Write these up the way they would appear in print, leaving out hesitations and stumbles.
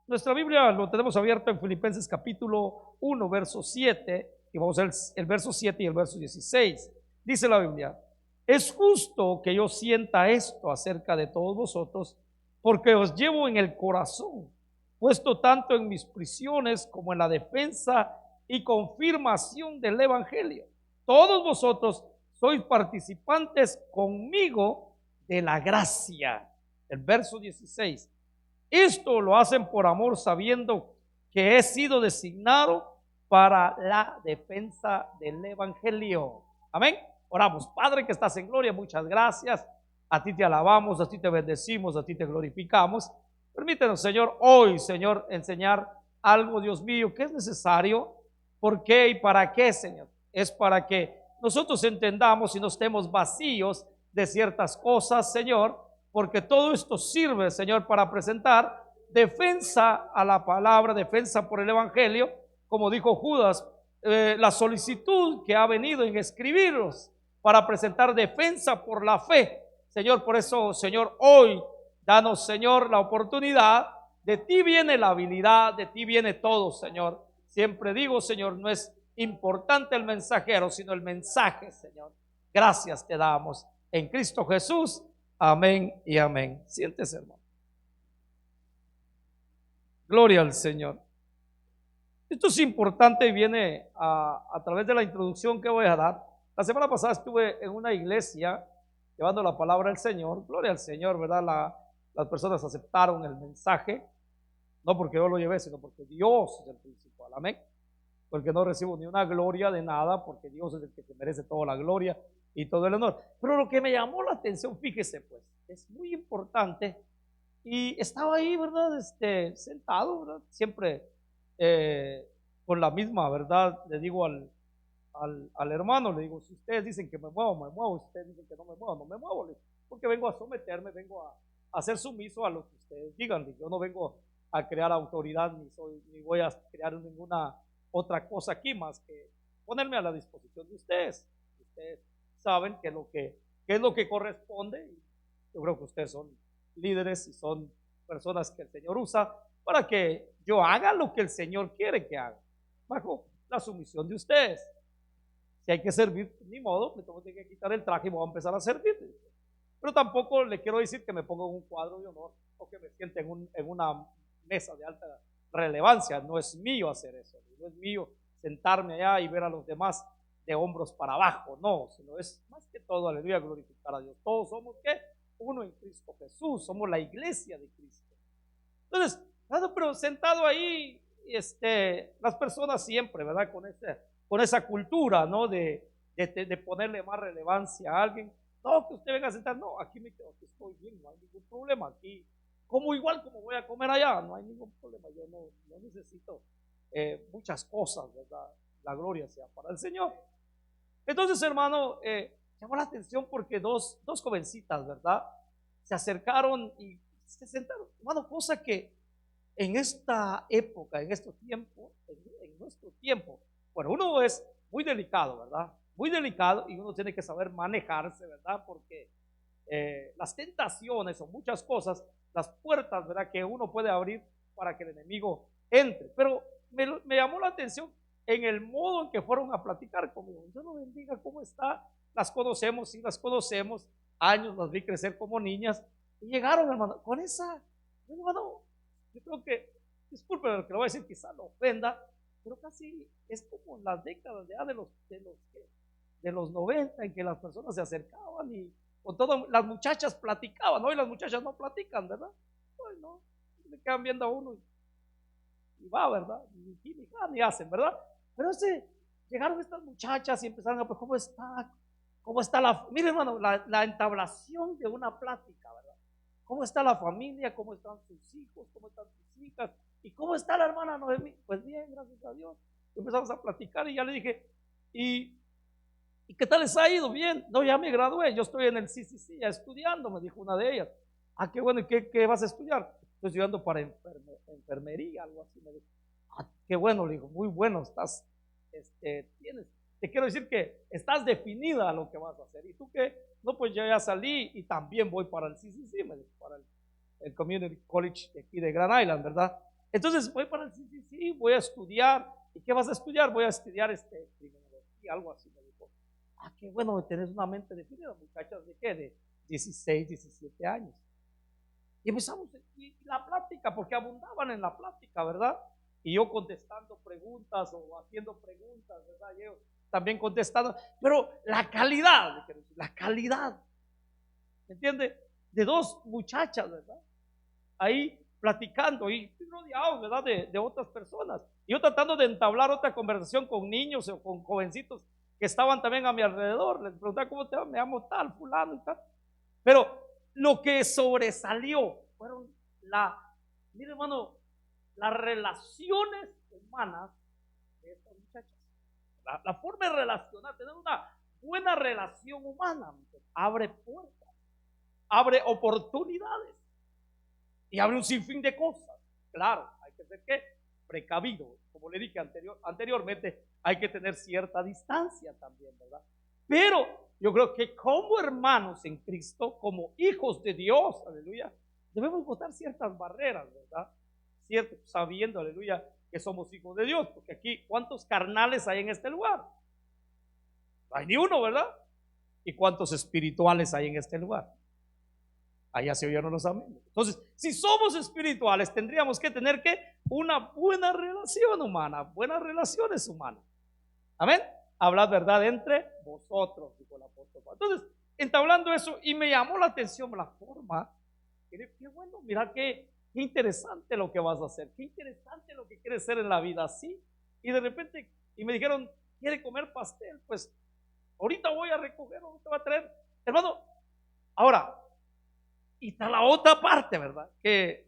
Nuestra Biblia lo tenemos abierto en Filipenses capítulo 1, verso 7, y vamos a ver el verso 7 y el verso 16. Dice la Biblia: es justo que yo sienta esto acerca de todos vosotros, porque os llevo en el corazón, puesto tanto en mis prisiones como en la defensa y confirmación del Evangelio. Todos vosotros sois participantes conmigo de la gracia. El verso 16. Esto lo hacen por amor, sabiendo que he sido designado para la defensa del Evangelio. Amén. Oramos. Padre que estás en gloria, muchas gracias. A ti te alabamos, a ti te bendecimos, a ti te glorificamos. Permítenos, Señor, hoy, Señor, enseñar algo, Dios mío, que es necesario. ¿Por qué y para qué, Señor? Es para que nosotros entendamos y no estemos vacíos de ciertas cosas, Señor, porque todo esto sirve, Señor, para presentar defensa a la palabra, defensa por el Evangelio, como dijo Judas, la solicitud que ha venido en escribiros para presentar defensa por la fe. Señor, por eso, Señor, hoy danos, Señor, la oportunidad. De ti viene la habilidad, de ti viene todo, Señor. Siempre digo, Señor, no es importante el mensajero, sino el mensaje, Señor. Gracias te damos en Cristo Jesús. Amén y amén. Siéntese, hermano. Gloria al Señor. Esto es importante y viene a través de la introducción que voy a dar. La semana pasada estuve en una iglesia llevando la palabra del Señor. Gloria al Señor, ¿verdad? Las personas aceptaron el mensaje, no porque yo lo llevé, sino porque Dios es el principal. Amén. Porque no recibo ni una gloria de nada, porque Dios es el que se merece toda la gloria y todo el honor. Pero lo que me llamó la atención, fíjese pues, es muy importante. Y estaba ahí, ¿verdad? Sentado, ¿verdad? Siempre con la misma, ¿verdad? Le digo al hermano, le digo, si ustedes dicen que me muevo, si ustedes dicen que no me muevo, porque vengo a someterme, vengo a ser sumiso a lo que ustedes digan. Yo no vengo a crear autoridad, ni voy a crear ninguna otra cosa aquí más que ponerme a la disposición de ustedes. Ustedes saben qué es lo que corresponde. Yo creo que ustedes son líderes y son personas que el Señor usa para que yo haga lo que el Señor quiere que haga, bajo la sumisión de ustedes. Si hay que servir, ni modo, me tengo que quitar el traje y voy a empezar a servir. Pero tampoco le quiero decir que me ponga en un cuadro de honor o que me siente en una mesa de alta relevancia. No es mío hacer eso, no es mío sentarme allá y ver a los demás de hombros para abajo, no, sino es más que todo, aleluya, glorificar a Dios. Todos somos, ¿qué? Uno en Cristo Jesús, somos la iglesia de Cristo. Entonces, pero sentado ahí, las personas siempre, ¿verdad? Con esa cultura, ¿no? De ponerle más relevancia a alguien. No, que usted venga a sentar, no, aquí me quedo, aquí estoy bien, no hay ningún problema, aquí como igual como voy a comer allá, no hay ningún problema, yo no necesito muchas cosas, ¿verdad? La gloria sea para el Señor. Entonces, hermano, llamó la atención porque dos jovencitas, ¿verdad? Se acercaron y se sentaron, hermano, cosa que en esta época, en nuestro tiempo, bueno, uno es muy delicado, ¿verdad? Muy delicado y uno tiene que saber manejarse, ¿verdad? Porque las tentaciones o muchas cosas, las puertas, ¿verdad? Que uno puede abrir para que el enemigo entre. Pero me llamó la atención en el modo en que fueron a platicar conmigo. Dios lo bendiga, ¿cómo está? Las conocemos, sí, las conocemos. Años las vi crecer como niñas. Y llegaron, hermano, con esa, hermano, yo creo que, disculpe lo que le voy a decir, quizá lo ofenda, pero casi es como en las décadas ya de los 90 en que las personas se acercaban y con todo, las muchachas platicaban. Hoy las muchachas no platican, ¿verdad? Hoy no, le quedan viendo a uno y va, ¿verdad? Ni hacen, ¿verdad? Pero llegaron estas muchachas y empezaron a, pues, ¿cómo está mire, hermano, la entablación de una plática, ¿verdad? ¿Cómo está la familia? ¿Cómo están sus hijos? ¿Cómo están sus hijas? ¿Y cómo está la hermana Noemí? Pues bien, gracias a Dios. Empezamos a platicar y ya le dije, ¿y qué tal les ha ido? Bien. No, ya me gradué, yo estoy en el CCC ya estudiando, me dijo una de ellas. Ah, qué bueno, ¿y qué vas a estudiar? Estoy estudiando para enfermería, algo así. Me dijo, ah, qué bueno, le digo, muy bueno, estás, te quiero decir que estás definida a lo que vas a hacer. ¿Y tú qué? No, pues yo ya salí y también voy para el CCC, me dijo, para el Community College de aquí de Grand Island, ¿verdad? Entonces voy para el CCC, voy a estudiar. ¿Y qué vas a estudiar? Voy a estudiar criminología, algo así me dijo. Ah, qué bueno, tenés una mente definida, muchachas, ¿de qué? De 16, 17 años. Y empezamos la plática, porque abundaban en la plática, ¿verdad? Y yo contestando preguntas o haciendo preguntas, ¿verdad? Y ellos también contestando. Pero la calidad, ¿me entiende? De dos muchachas, ¿verdad? Ahí platicando y rodeados, ¿verdad? De otras personas. Y yo tratando de entablar otra conversación con niños o con jovencitos que estaban también a mi alrededor. Les preguntaba, ¿cómo te llamas? Me llamo tal, fulano y tal. Pero lo que sobresalió fueron mire hermano, las relaciones humanas de estas muchachas. La forma de relacionar, tener una buena relación humana, abre puertas, abre oportunidades y abre un sinfín de cosas. Claro, hay que ser ¿qué? Precavido. Como le dije anteriormente, hay que tener cierta distancia también, ¿verdad? Pero yo creo que como hermanos en Cristo, como hijos de Dios, aleluya, debemos botar ciertas barreras, ¿verdad? Cierto, sabiendo, aleluya, que somos hijos de Dios, porque aquí, ¿cuántos carnales hay en este lugar? No hay ni uno, ¿verdad? ¿Y cuántos espirituales hay en este lugar? Allá se oyeron los amén. Entonces, si somos espirituales, tendríamos que tener una buena relación humana, buenas relaciones humanas. Amén. Hablad verdad entre vosotros, dijo el apóstol. Entonces, entablando eso, y me llamó la atención la forma. Qué bueno, mira qué interesante lo que vas a hacer, qué interesante lo que quieres ser en la vida, así. Y de repente, y me dijeron, ¿quiere comer pastel? Pues ahorita voy a recoger, ahorita voy a traer. Hermano, ahora, y está la otra parte, ¿verdad? Que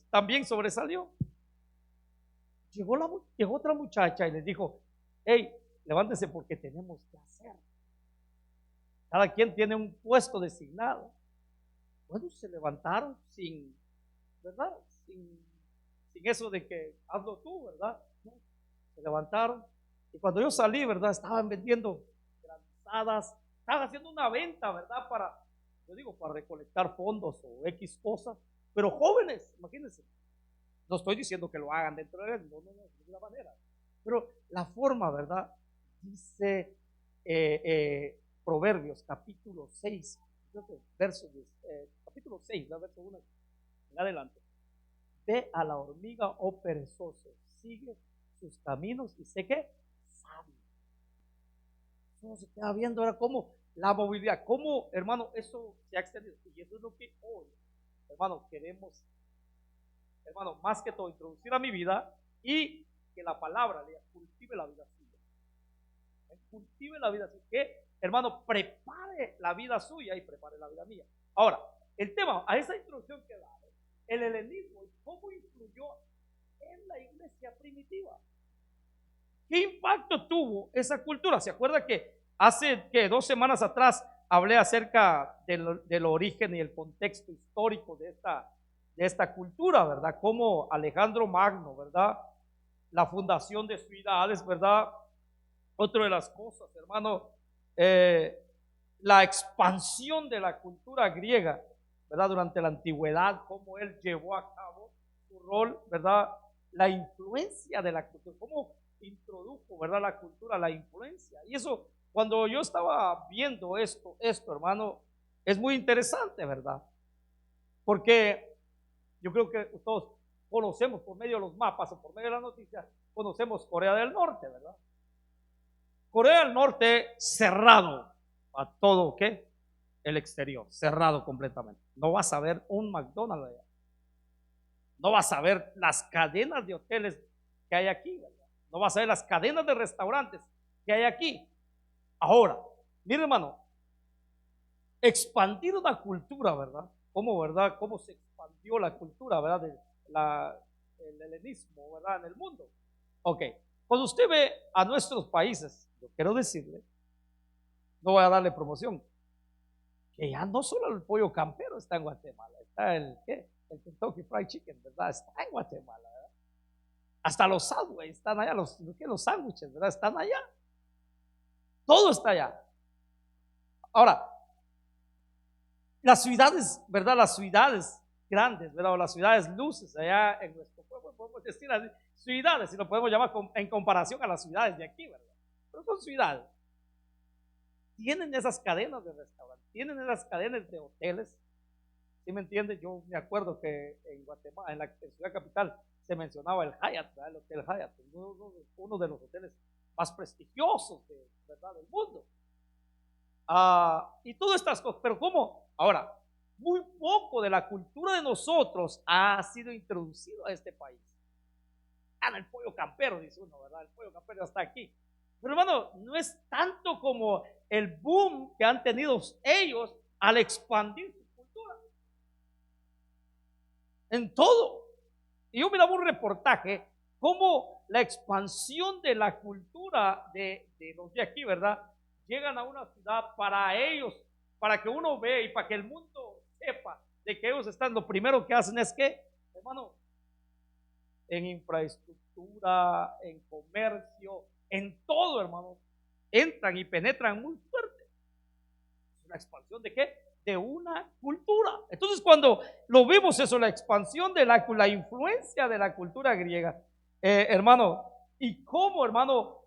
también sobresalió. Llegó otra muchacha y les dijo, hey, levántense porque tenemos que hacer. Cada quien tiene un puesto designado. Bueno, se levantaron sin, ¿verdad? Sin eso de que hazlo tú, ¿verdad? Se levantaron. Y cuando yo salí, ¿verdad? Estaban vendiendo granizadas, estaban haciendo una venta, ¿verdad? Para recolectar fondos o X cosas. Pero jóvenes, imagínense. No estoy diciendo que lo hagan dentro de él, no, de la manera. Pero la forma, ¿verdad? Dice Proverbios, capítulo 6, capítulo 6, verso 1 en adelante. Ve a la hormiga, oh perezoso, sigue sus caminos y sé que sabio. Eso se queda viendo ahora cómo la movilidad, cómo, hermano, eso se ha extendido. Y eso es lo que hoy, hermano, queremos, hermano, más que todo, introducir a mi vida y que la palabra le cultive la vida suya. Cultive la vida suya. Que, hermano, prepare la vida suya y prepare la vida mía. Ahora, el tema, a esa introducción que da, el helenismo, ¿cómo influyó en la iglesia primitiva? ¿Qué impacto tuvo esa cultura? ¿Se acuerda que hace 2 semanas atrás hablé acerca del origen y el contexto histórico de esta cultura, ¿verdad? Como Alejandro Magno, ¿verdad? La fundación de ciudades, ¿verdad? Otra de las cosas, hermano, la expansión de la cultura griega, ¿verdad? Durante la antigüedad, cómo él llevó a cabo su rol, ¿verdad? La influencia de la cultura, cómo introdujo, ¿verdad? La cultura, la influencia. Y eso, cuando yo estaba viendo esto, hermano, es muy interesante, ¿verdad? Porque yo creo que todos conocemos por medio de los mapas o por medio de las noticias, conocemos Corea del Norte, ¿verdad? Corea del Norte cerrado a todo, ¿qué? El exterior, cerrado completamente. No vas a ver un McDonald's allá. No vas a ver las cadenas de hoteles que hay aquí, ¿verdad? No vas a ver las cadenas de restaurantes que hay aquí. Ahora, mire hermano, expandir una cultura, ¿verdad? ¿Cómo se expandió la cultura, ¿verdad? El helenismo, ¿verdad? En el mundo. Ok, cuando usted ve a nuestros países, yo quiero decirle, no voy a darle promoción, que ya no solo el pollo campero está en Guatemala, está el Kentucky Fried Chicken, ¿verdad? Está en Guatemala, ¿verdad? Hasta los Subways están allá, los sándwiches, ¿verdad? Están allá. Todo está allá. Ahora, las ciudades, ¿verdad? Las ciudades grandes, ¿verdad? O las ciudades luces allá en nuestro pueblo, podemos decir así, ciudades, si lo podemos llamar en comparación a las ciudades de aquí, ¿verdad? Pero son ciudades. Tienen esas cadenas de restaurantes, tienen esas cadenas de hoteles. ¿Sí me entiendes? Yo me acuerdo que en Guatemala, en la ciudad capital, se mencionaba el Hyatt, ¿verdad? El Hotel Hyatt, uno de los hoteles más prestigiosos ¿verdad? Del mundo. Y todas estas cosas, pero ¿cómo? Ahora, muy poco de la cultura de nosotros ha sido introducido a este país. El pollo campero, dice uno, ¿verdad? El pollo campero está aquí. Pero hermano, no es tanto como el boom que han tenido ellos al expandir su cultura. En todo. Y yo miraba un reportaje cómo la expansión de la cultura de los de aquí, ¿verdad? Llegan a una ciudad para ellos, para que uno vea y para que el mundo sepa de que ellos están, lo primero que hacen es que, hermano, en infraestructura, en comercio, en todo, hermano, entran y penetran muy fuerte. ¿Es una expansión de qué? De una cultura. Entonces, cuando lo vemos eso, la expansión de la influencia de la cultura griega, hermano, y cómo, hermano,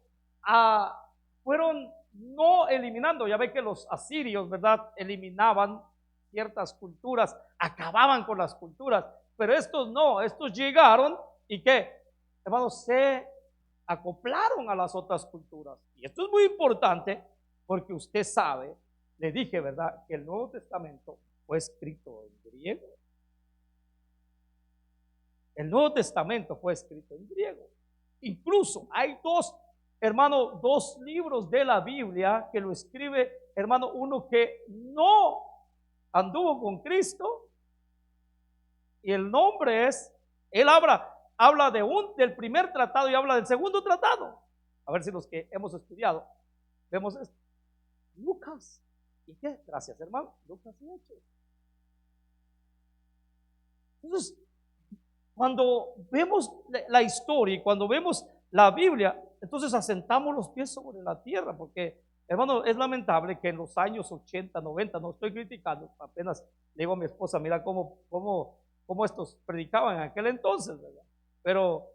fueron no eliminando, ya ve que los asirios, ¿verdad?, eliminaban ciertas culturas, acababan con las culturas, pero estos no, estos llegaron y que, hermanos, se acoplaron a las otras culturas. Y esto es muy importante porque usted sabe, le dije, ¿verdad?, que el Nuevo Testamento fue escrito en griego. El Nuevo Testamento fue escrito en griego. Incluso hay dos libros de la Biblia que lo escribe, hermano, uno que no anduvo con Cristo, y el nombre es, él habla del primer tratado y habla del segundo tratado. A ver si los que hemos estudiado vemos esto. Lucas. ¿Y qué? Gracias, hermano. Lucas y Hechos. Entonces, cuando vemos la historia y cuando vemos la Biblia, entonces asentamos los pies sobre la tierra, porque, hermano, es lamentable que en los años 80, 90, no estoy criticando, apenas le digo a mi esposa, mira cómo estos predicaban en aquel entonces, ¿verdad? Pero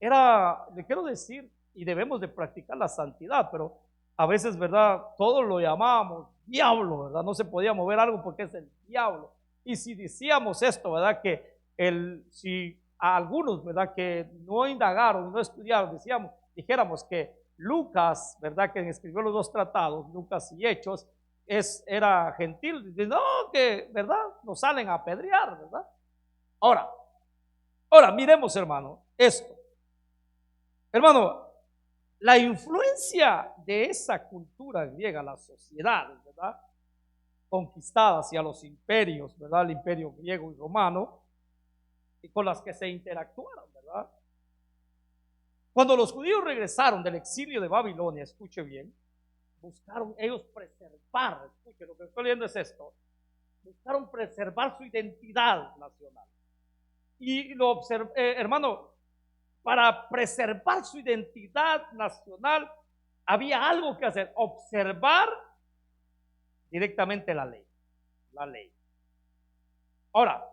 le quiero decir, y debemos de practicar la santidad, pero a veces, ¿verdad?, todos lo llamábamos diablo, ¿verdad? No se podía mover algo porque es el diablo. Y si decíamos esto, ¿verdad?, que si a algunos, ¿verdad?, que no indagaron, no estudiaron, dijéramos que Lucas, ¿verdad?, que escribió los dos tratados, Lucas y Hechos, era gentil, no, que, ¿verdad?, nos salen a apedrear, ¿verdad? Ahora, miremos, hermano, esto. Hermano, la influencia de esa cultura griega, las sociedades, ¿verdad?, conquistadas y a los imperios, ¿verdad?, el imperio griego y romano, y con las que se interactuaron, ¿verdad? Cuando los judíos regresaron del exilio de Babilonia, escuche bien, buscaron ellos preservar, escuche, lo que estoy leyendo es esto, buscaron preservar su identidad nacional. Y lo observé, hermano, para preservar su identidad nacional había algo que hacer, observar directamente la ley. Ahora,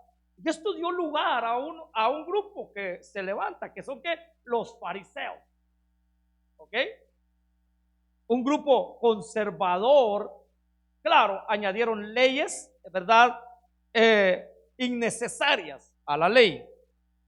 esto dio lugar a un grupo que se levanta, que son ¿qué? Los fariseos, ¿ok? Un grupo conservador, claro, añadieron leyes, ¿verdad?, innecesarias a la ley.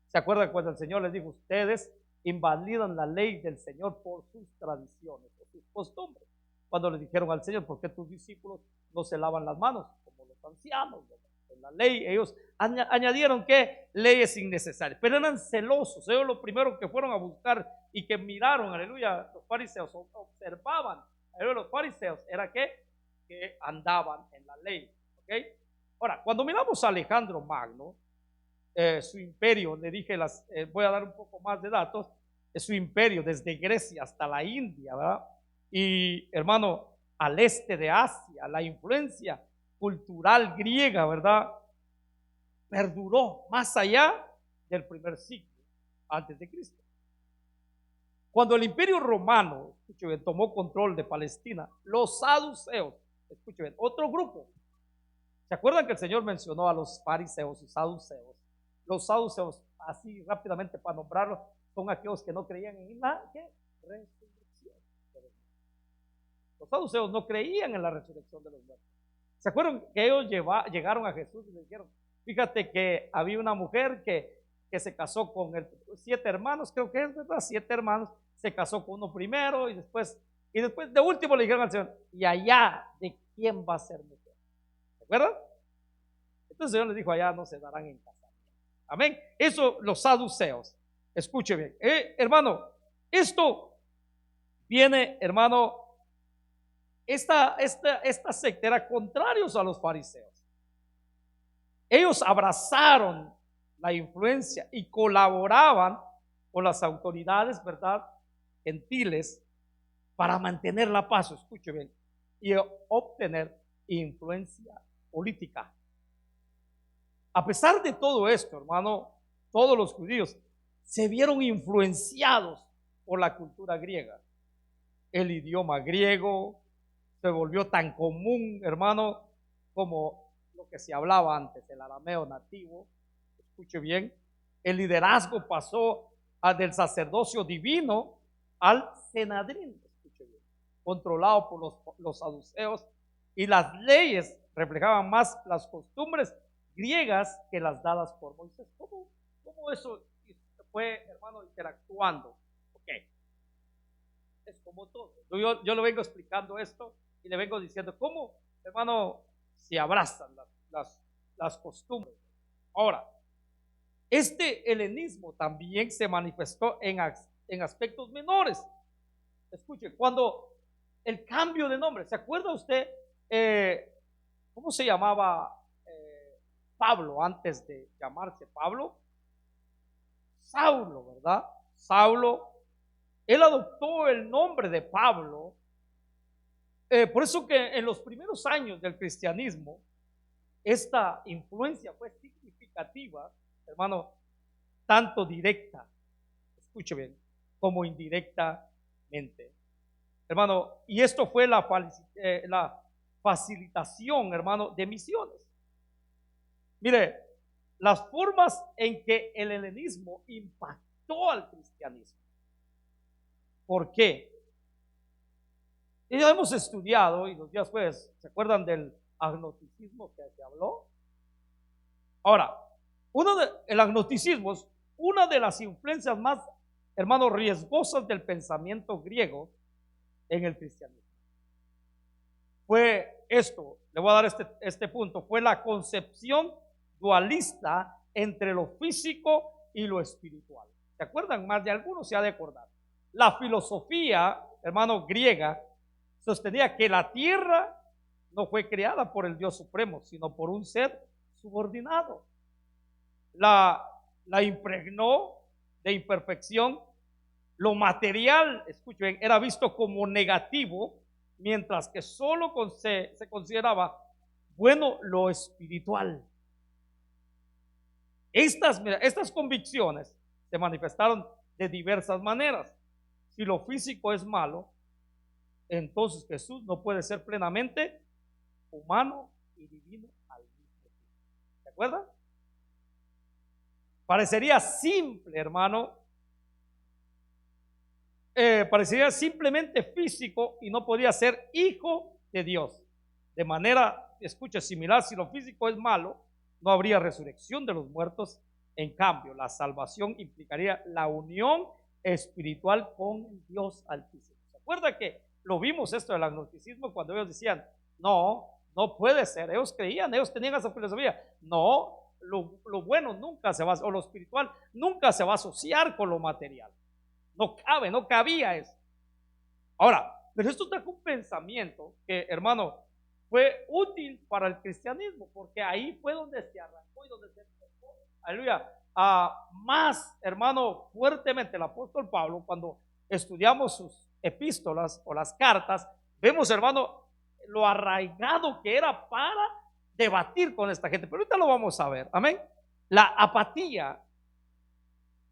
¿Se acuerdan cuando el Señor les dijo, ustedes invalidan la ley del Señor por sus tradiciones, por sus costumbres? Cuando le dijeron al Señor, ¿por qué tus discípulos no se lavan las manos como los ancianos? ¿Verdad? En la ley ellos añadieron que leyes innecesarias, pero eran celosos. Ellos lo primero que fueron a buscar y que miraron, aleluya, los fariseos observaban, aleluya, los fariseos era que andaban en la ley, ¿ok? Ahora, cuando miramos a Alejandro Magno, su imperio, le dije, voy a dar un poco más de datos, su imperio desde Grecia hasta la India, ¿verdad? Y hermano, al este de Asia, la influencia cultural griega, ¿verdad?, perduró más allá del primer siglo antes de Cristo. Cuando el imperio romano, escuchen bien, tomó control de Palestina, los saduceos, escuchen bien, otro grupo, ¿Se acuerdan que el Señor mencionó a los fariseos y saduceos? Los saduceos, así rápidamente para nombrarlos, son aquellos que no creían en la resurrección. Los saduceos no creían en la resurrección de los muertos. ¿Se acuerdan que ellos llegaron a Jesús y le dijeron, fíjate que había una mujer que se casó con 7 hermanos, creo que es verdad, 7 hermanos, se casó con uno primero y después de último le dijeron al Señor, y allá de quién va a ser mujer. ¿Se acuerdan? Entonces el Señor les dijo, allá no se darán en casamiento. Amén. Eso los saduceos. Escuche bien. Hermano, esto viene, hermano, esta secta era contrarios a los fariseos. Ellos abrazaron la influencia y colaboraban con las autoridades, ¿verdad?, gentiles para mantener la paz, escuche bien, y obtener influencia política. A pesar de todo esto, hermano, todos los judíos se vieron influenciados por la cultura griega. El idioma griego se volvió tan común, hermano, como lo que se hablaba antes, el arameo nativo. Escuche bien, el liderazgo pasó del sacerdocio divino al senadrín, escuche bien, controlado por los saduceos, y las leyes reflejaban más las costumbres griegas que las dadas por Moisés. ¿Cómo eso fue, hermano, interactuando? Ok, es como todo. Yo le vengo explicando esto y le vengo diciendo cómo, hermano, se abrazan las costumbres. Ahora, este helenismo también se manifestó en aspectos menores. Escuche, cuando el cambio de nombre, ¿se acuerda usted cómo se llamaba Pablo antes de llamarse Pablo? Saulo, ¿verdad? Saulo, él adoptó el nombre de Pablo. Por eso que en los primeros años del cristianismo, esta influencia fue significativa, hermano, tanto directa, escuche bien, como indirectamente. Hermano, y esto fue la facilitación, hermano, de misiones. Mire, las formas en que el helenismo impactó al cristianismo. ¿Por qué? Y ya hemos estudiado, y los días jueves, ¿se acuerdan del agnosticismo que se habló? Ahora, el agnosticismo es una de las influencias más, hermanos, riesgosas del pensamiento griego en el cristianismo. Fue esto, le voy a dar este punto, fue la concepción dualista entre lo físico y lo espiritual. ¿Se acuerdan? Más de algunos se ha de acordar. La filosofía, hermano, griega, sostenía que la tierra no fue creada por el Dios supremo, sino por un ser subordinado. La impregnó de imperfección. Lo material, escuchen, era visto como negativo, mientras que solo se consideraba bueno lo espiritual. Estas convicciones se manifestaron de diversas maneras. Si lo físico es malo, entonces Jesús no puede ser plenamente humano y divino al mismo tiempo. ¿Se acuerdan? Parecería simple, hermano. Parecería simplemente físico y no podía ser hijo de Dios. De manera, escucha, similar, si lo físico es malo, no habría resurrección de los muertos. En cambio, la salvación implicaría la unión espiritual con Dios Altísimo. ¿Se acuerda que lo vimos esto del agnosticismo cuando ellos decían, no puede ser? Ellos creían, ellos tenían esa filosofía. No, lo bueno nunca se va, o lo espiritual nunca se va a asociar con lo material. No cabía eso. Ahora, pero esto trajo un pensamiento que, hermano, fue útil para el cristianismo, porque ahí fue donde se arrancó y donde se empezó, aleluya, más, hermano, fuertemente el apóstol Pablo. Cuando estudiamos sus epístolas o las cartas, vemos, hermano, lo arraigado que era para debatir con esta gente. Pero ahorita lo vamos a ver, amén. La apatía,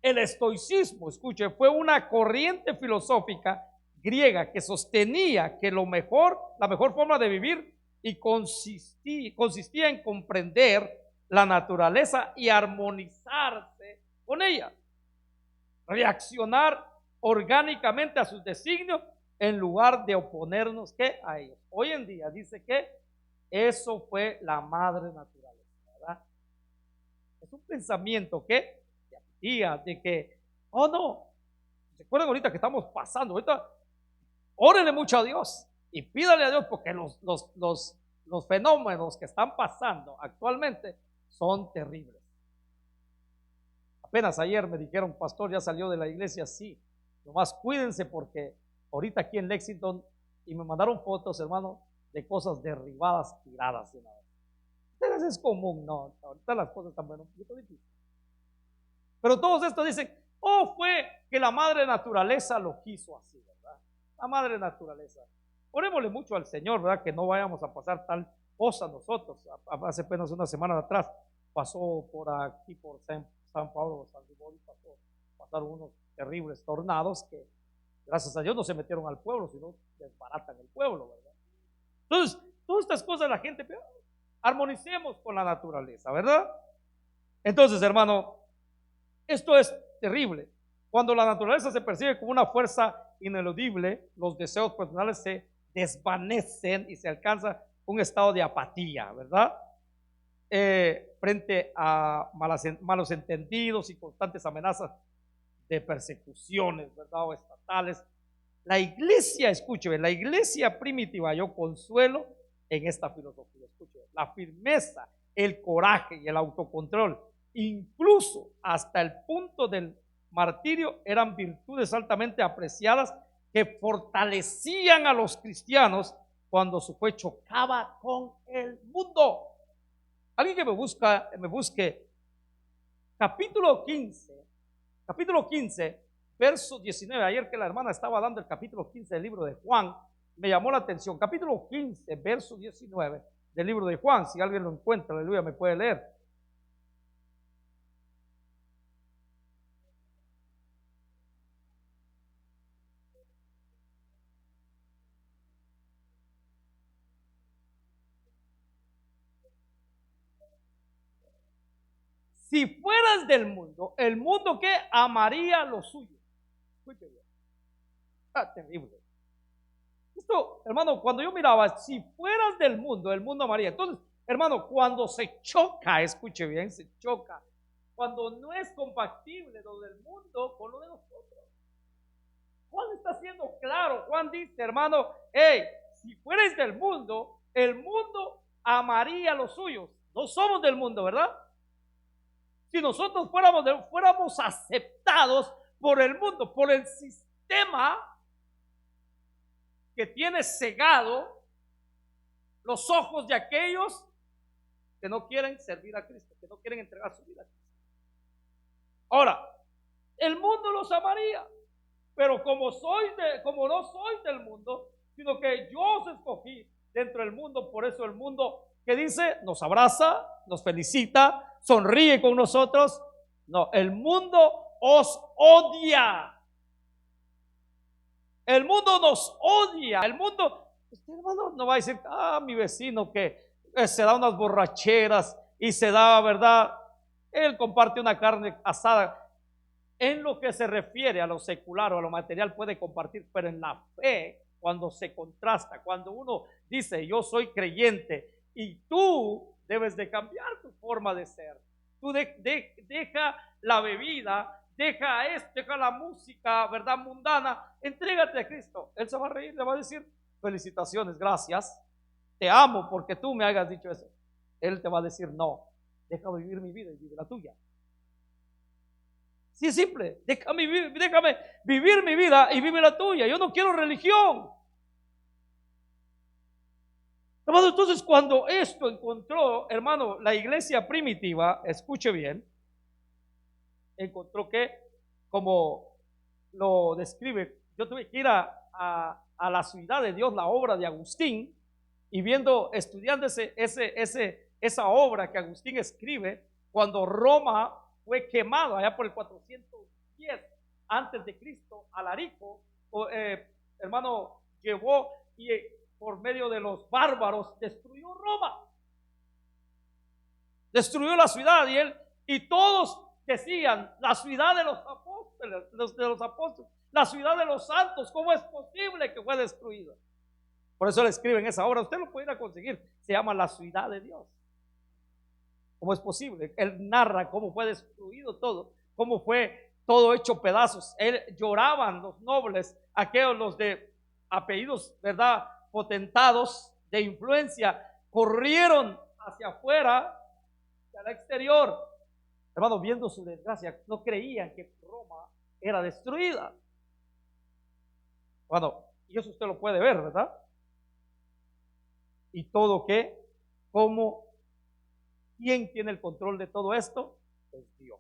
el estoicismo, escuche, fue una corriente filosófica griega que sostenía que la mejor forma de vivir y consistía en comprender la naturaleza y armonizarse con ella, reaccionar orgánicamente a sus designios en lugar de oponernos ¿qué? A ellos. Hoy en día dice que eso fue la madre naturaleza, ¿verdad? Es un pensamiento que de que, oh no, ¿se acuerdan ahorita que estamos pasando? Ahorita, órele mucho a Dios y pídale a Dios porque los fenómenos que están pasando actualmente son terribles. Apenas ayer me dijeron, pastor, ya salió de la iglesia, sí, nomás cuídense porque ahorita aquí en Lexington, y me mandaron fotos, hermano, de cosas derribadas, tiradas de una vez. Ustedes es común, no, ahorita las cosas están un poquito difíciles. Pero todos estos dicen, oh, fue que la madre naturaleza lo quiso así, ¿verdad? La madre naturaleza. Orémosle mucho al Señor, ¿verdad? Que no vayamos a pasar tal cosa nosotros. Hace apenas una semana atrás pasó por aquí, por San Pablo, San Liborio, pasaron unos terribles tornados que, gracias a Dios, no se metieron al pueblo, sino desbaratan el pueblo, ¿verdad? Entonces, todas estas cosas la gente, armonicemos con la naturaleza, ¿verdad? Entonces, hermano, esto es terrible. Cuando la naturaleza se percibe como una fuerza ineludible, los deseos personales se desvanecen y se alcanza un estado de apatía, ¿verdad? Frente a malos entendidos y constantes amenazas de persecuciones, ¿verdad? O estatales. La iglesia, escúcheme, la iglesia primitiva halló consuelo en esta filosofía. Escúcheme, la firmeza, el coraje y el autocontrol, incluso hasta el punto del martirio, eran virtudes altamente apreciadas que fortalecían a los cristianos cuando su fe chocaba con el mundo. Alguien que me busque capítulo 15, verso 19. Ayer que la hermana estaba dando el capítulo 15 del libro de Juan, me llamó la atención. Capítulo 15, verso 19 del libro de Juan. Si alguien lo encuentra, aleluya, me puede leer. Si fueras del mundo, el mundo que amaría lo suyo. Escuche bien. Terrible. Esto, hermano, cuando yo miraba, si fueras del mundo, el mundo amaría. Entonces, hermano, cuando se choca, escuche bien, se choca. Cuando no es compatible lo del mundo con lo de nosotros. Juan está siendo claro. Juan dice, hermano, hey, si fueras del mundo, el mundo amaría los suyos. No somos del mundo, ¿verdad? Si nosotros fuéramos aceptados por el mundo, por el sistema que tiene cegado los ojos de aquellos que no quieren servir a Cristo, que no quieren entregar su vida a Cristo. Ahora, el mundo los amaría, pero como no soy del mundo, sino que yo os escogí dentro del mundo, por eso el mundo que dice, nos abraza, nos felicita, sonríe con nosotros. No, el mundo os odia. El mundo nos odia. El mundo, usted, hermano, no va a decir, mi vecino que se da unas borracheras y se da, ¿verdad? Él comparte una carne asada. En lo que se refiere a lo secular o a lo material puede compartir, pero en la fe, cuando se contrasta, cuando uno dice, yo soy creyente y tú debes de cambiar tu forma de ser. Tú deja la bebida, deja la música, ¿verdad? Mundana, entrégate a Cristo. Él se va a reír, le va a decir, felicitaciones, gracias, te amo porque tú me hayas dicho eso. Él te va a decir, no, déjame vivir mi vida y vive la tuya. Sí, es simple, déjame vivir mi vida y vive la tuya. Yo no quiero religión. Hermano, entonces cuando esto encontró, hermano, la iglesia primitiva, escuche bien, encontró que, como lo describe, yo tuve que ir a la ciudad de Dios, la obra de Agustín, y estudiando esa obra que Agustín escribe, cuando Roma fue quemado allá por el 410 antes de Cristo, Alarico, hermano, llevó y por medio de los bárbaros, destruyó Roma. Destruyó la ciudad y todos decían, la ciudad de los apóstoles, la ciudad de los santos, ¿cómo es posible que fue destruida? Por eso le escriben esa obra, usted lo puede ir a conseguir, se llama La ciudad de Dios. ¿Cómo es posible? Él narra cómo fue destruido todo, cómo fue todo hecho pedazos. Lloraban los nobles, aquellos los de apellidos, ¿verdad?, potentados de influencia, corrieron hacia afuera, hacia el exterior, hermano, viendo su desgracia, no creían que Roma era destruida. Bueno, y eso usted lo puede ver, ¿verdad? Y todo que, ¿cómo? ¿Quién tiene el control de todo esto? Es Dios.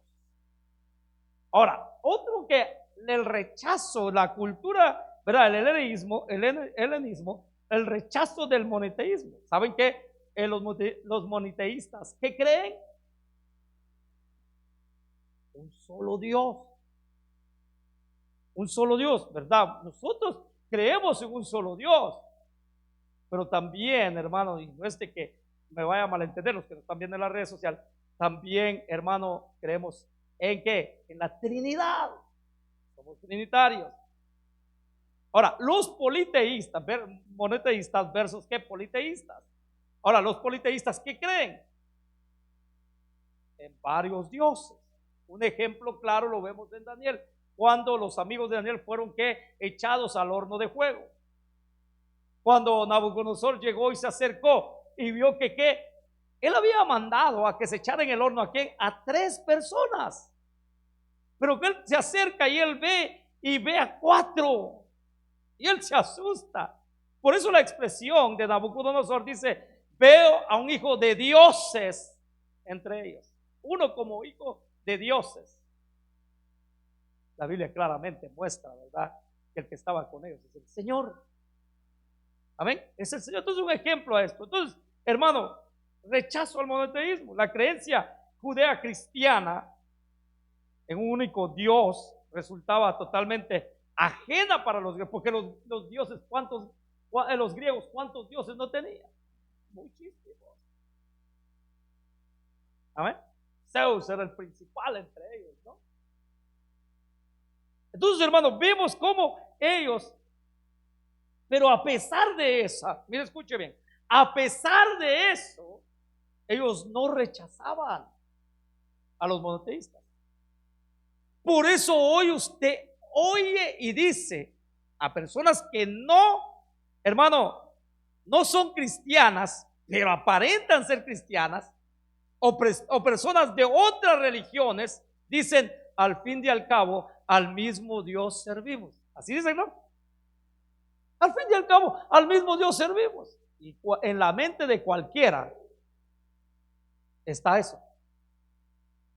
Ahora, otro que el rechazo, la cultura, ¿verdad? El helenismo, el rechazo del monoteísmo. ¿Saben qué? Los monoteístas, ¿qué creen? Un solo Dios. Un solo Dios, ¿verdad? Nosotros creemos en un solo Dios. Pero también, hermano, y no es de que me vaya a malentender los que nos están viendo en las redes sociales, también, hermano, creemos en ¿qué? En la Trinidad. Somos trinitarios. Ahora, los politeístas, monoteístas versus ¿qué? Politeístas. Ahora, los politeístas, ¿qué creen? En varios dioses. Un ejemplo claro lo vemos en Daniel, cuando los amigos de Daniel fueron ¿qué? Echados al horno de fuego. Cuando Nabucodonosor llegó y se acercó y vio que ¿qué? Él había mandado a que se echara en el horno ¿a quién? A 3 personas. Pero que él se acerca y él ve a 4. Y él se asusta. Por eso la expresión de Nabucodonosor dice, veo a un hijo de dioses entre ellos. Uno como hijo de dioses. La Biblia claramente muestra, ¿verdad?, que el que estaba con ellos es el Señor. Amén. Es el Señor. Entonces, un ejemplo a esto. Entonces, hermano, rechazo al monoteísmo. La creencia judea cristiana en un único Dios resultaba totalmente ajena para los griegos, porque los dioses, los griegos, ¿cuántos dioses no tenían? Muchísimos. Amén. Zeus era el principal entre ellos, ¿no? Entonces, hermanos, vemos cómo ellos, pero a pesar de esa, mire, escuche bien, a pesar de eso, ellos no rechazaban a los monoteístas. Por eso hoy usted oye y dice a personas que no, hermano, no son cristianas, pero aparentan ser cristianas, o personas de otras religiones, dicen, al fin y al cabo, al mismo Dios servimos. Así dicen, ¿no? Al fin y al cabo, al mismo Dios servimos. Y en la mente de cualquiera está eso.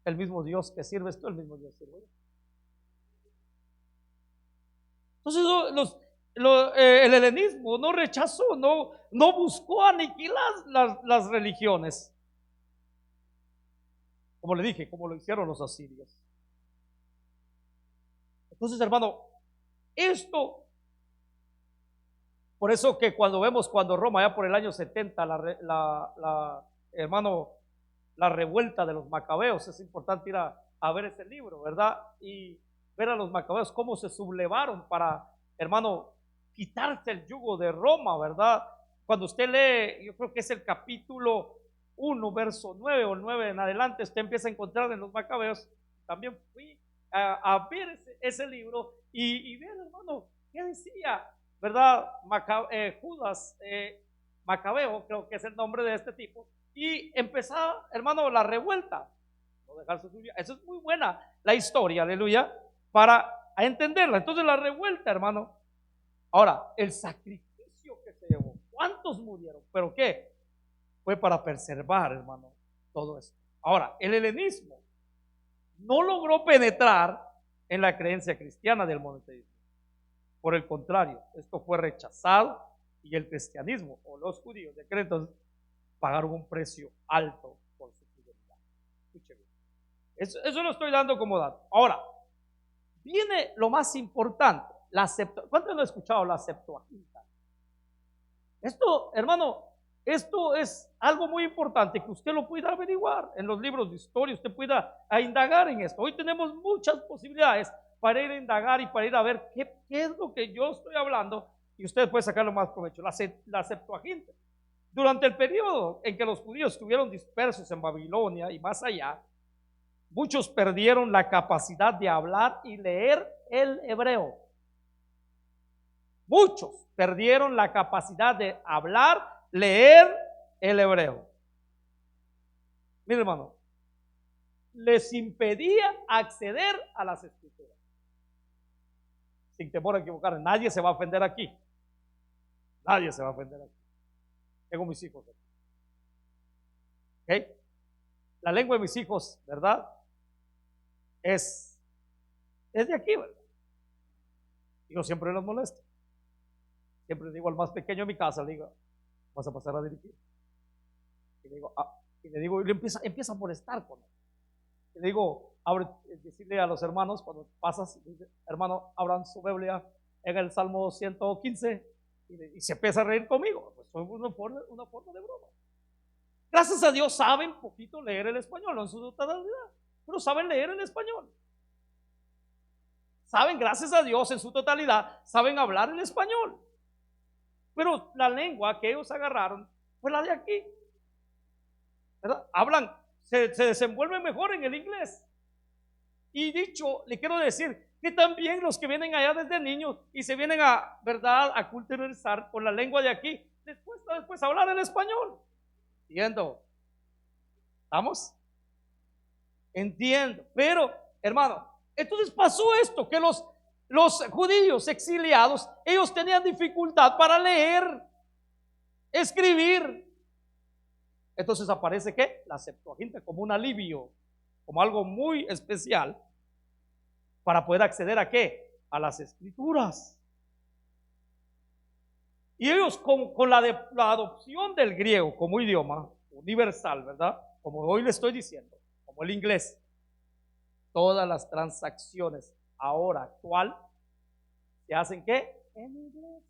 El mismo Dios que sirves tú, el mismo Dios sirve yo. Entonces el helenismo no rechazó, no buscó aniquilar las religiones, como le dije, como lo hicieron los asirios. Entonces, hermano, esto, por eso que cuando Roma, ya por el año 70, hermano, la revuelta de los macabeos, es importante ir a ver ese libro, ¿verdad? Y ver a los macabeos cómo se sublevaron para, hermano, quitarse el yugo de Roma, ¿verdad? Cuando usted lee, yo creo que es el capítulo 1, verso 9 o 9 en adelante, usted empieza a encontrar en los macabeos. También fui a ver ese libro y ver, hermano, qué decía, ¿verdad? Judas Macabeo, creo que es el nombre de este tipo, y empezaba, hermano, la revuelta. No dejar su Biblia. Eso es muy buena la historia, aleluya, para entenderla. Entonces, la revuelta, hermano. Ahora, el sacrificio que se llevó, ¿cuántos murieron? ¿Pero qué? Fue para preservar, hermano, todo esto. Ahora, el helenismo no logró penetrar en la creencia cristiana del monoteísmo. Por el contrario, esto fue rechazado y el cristianismo o los judíos de Creta pagaron un precio alto por su fidelidad. Escuchen bien. Eso lo estoy dando como dato. Ahora, viene lo más importante. ¿Cuántos no han escuchado la Septuaginta? Esto, hermano, esto es algo muy importante que usted lo pueda averiguar en los libros de historia, usted pueda indagar en esto. Hoy tenemos muchas posibilidades para ir a indagar y para ir a ver qué es lo que yo estoy hablando y usted puede sacarlo más provecho. La Septuaginta. Durante el periodo en que los judíos estuvieron dispersos en Babilonia y más allá, muchos perdieron la capacidad de hablar y leer el hebreo. Muchos perdieron la capacidad de hablar, leer el hebreo. Mire, hermano, les impedía acceder a las escrituras. Sin temor a equivocar, nadie se va a ofender aquí. Nadie se va a ofender aquí. Tengo mis hijos aquí. ¿Okay? La lengua de mis hijos, ¿verdad? Es de aquí, ¿verdad? Y yo siempre los molesto. Siempre digo al más pequeño de mi casa, le digo, vas a pasar a dirigir. Y le digo, y empieza a molestar con él. Y le digo, decirle a los hermanos, cuando pasas, dice, hermano, abran su Biblia en el Salmo 115 y se empieza a reír conmigo. Pues fue una forma de broma. Gracias a Dios saben poquito leer el español, no en su totalidad, pero saben leer el español. Saben, gracias a Dios, en su totalidad, saben hablar el español. Pero la lengua que ellos agarraron fue la de aquí, ¿verdad? Hablan, se desenvuelven mejor en el inglés. Y dicho, le quiero decir que también los que vienen allá desde niños y se vienen a, ¿verdad?, a culturizar con la lengua de aquí, después hablar el español. Entiendo. ¿Estamos? Entiendo. Pero, hermano, entonces pasó esto, que los judíos exiliados, ellos tenían dificultad para leer, escribir. Entonces aparece ¿qué? La Septuaginta como un alivio, como algo muy especial para poder acceder a ¿qué? A las escrituras. Y ellos con la adopción del griego como idioma universal, ¿verdad? Como hoy le estoy diciendo, como el inglés, todas las transacciones ahora actual se hacen ¿qué? En inglés.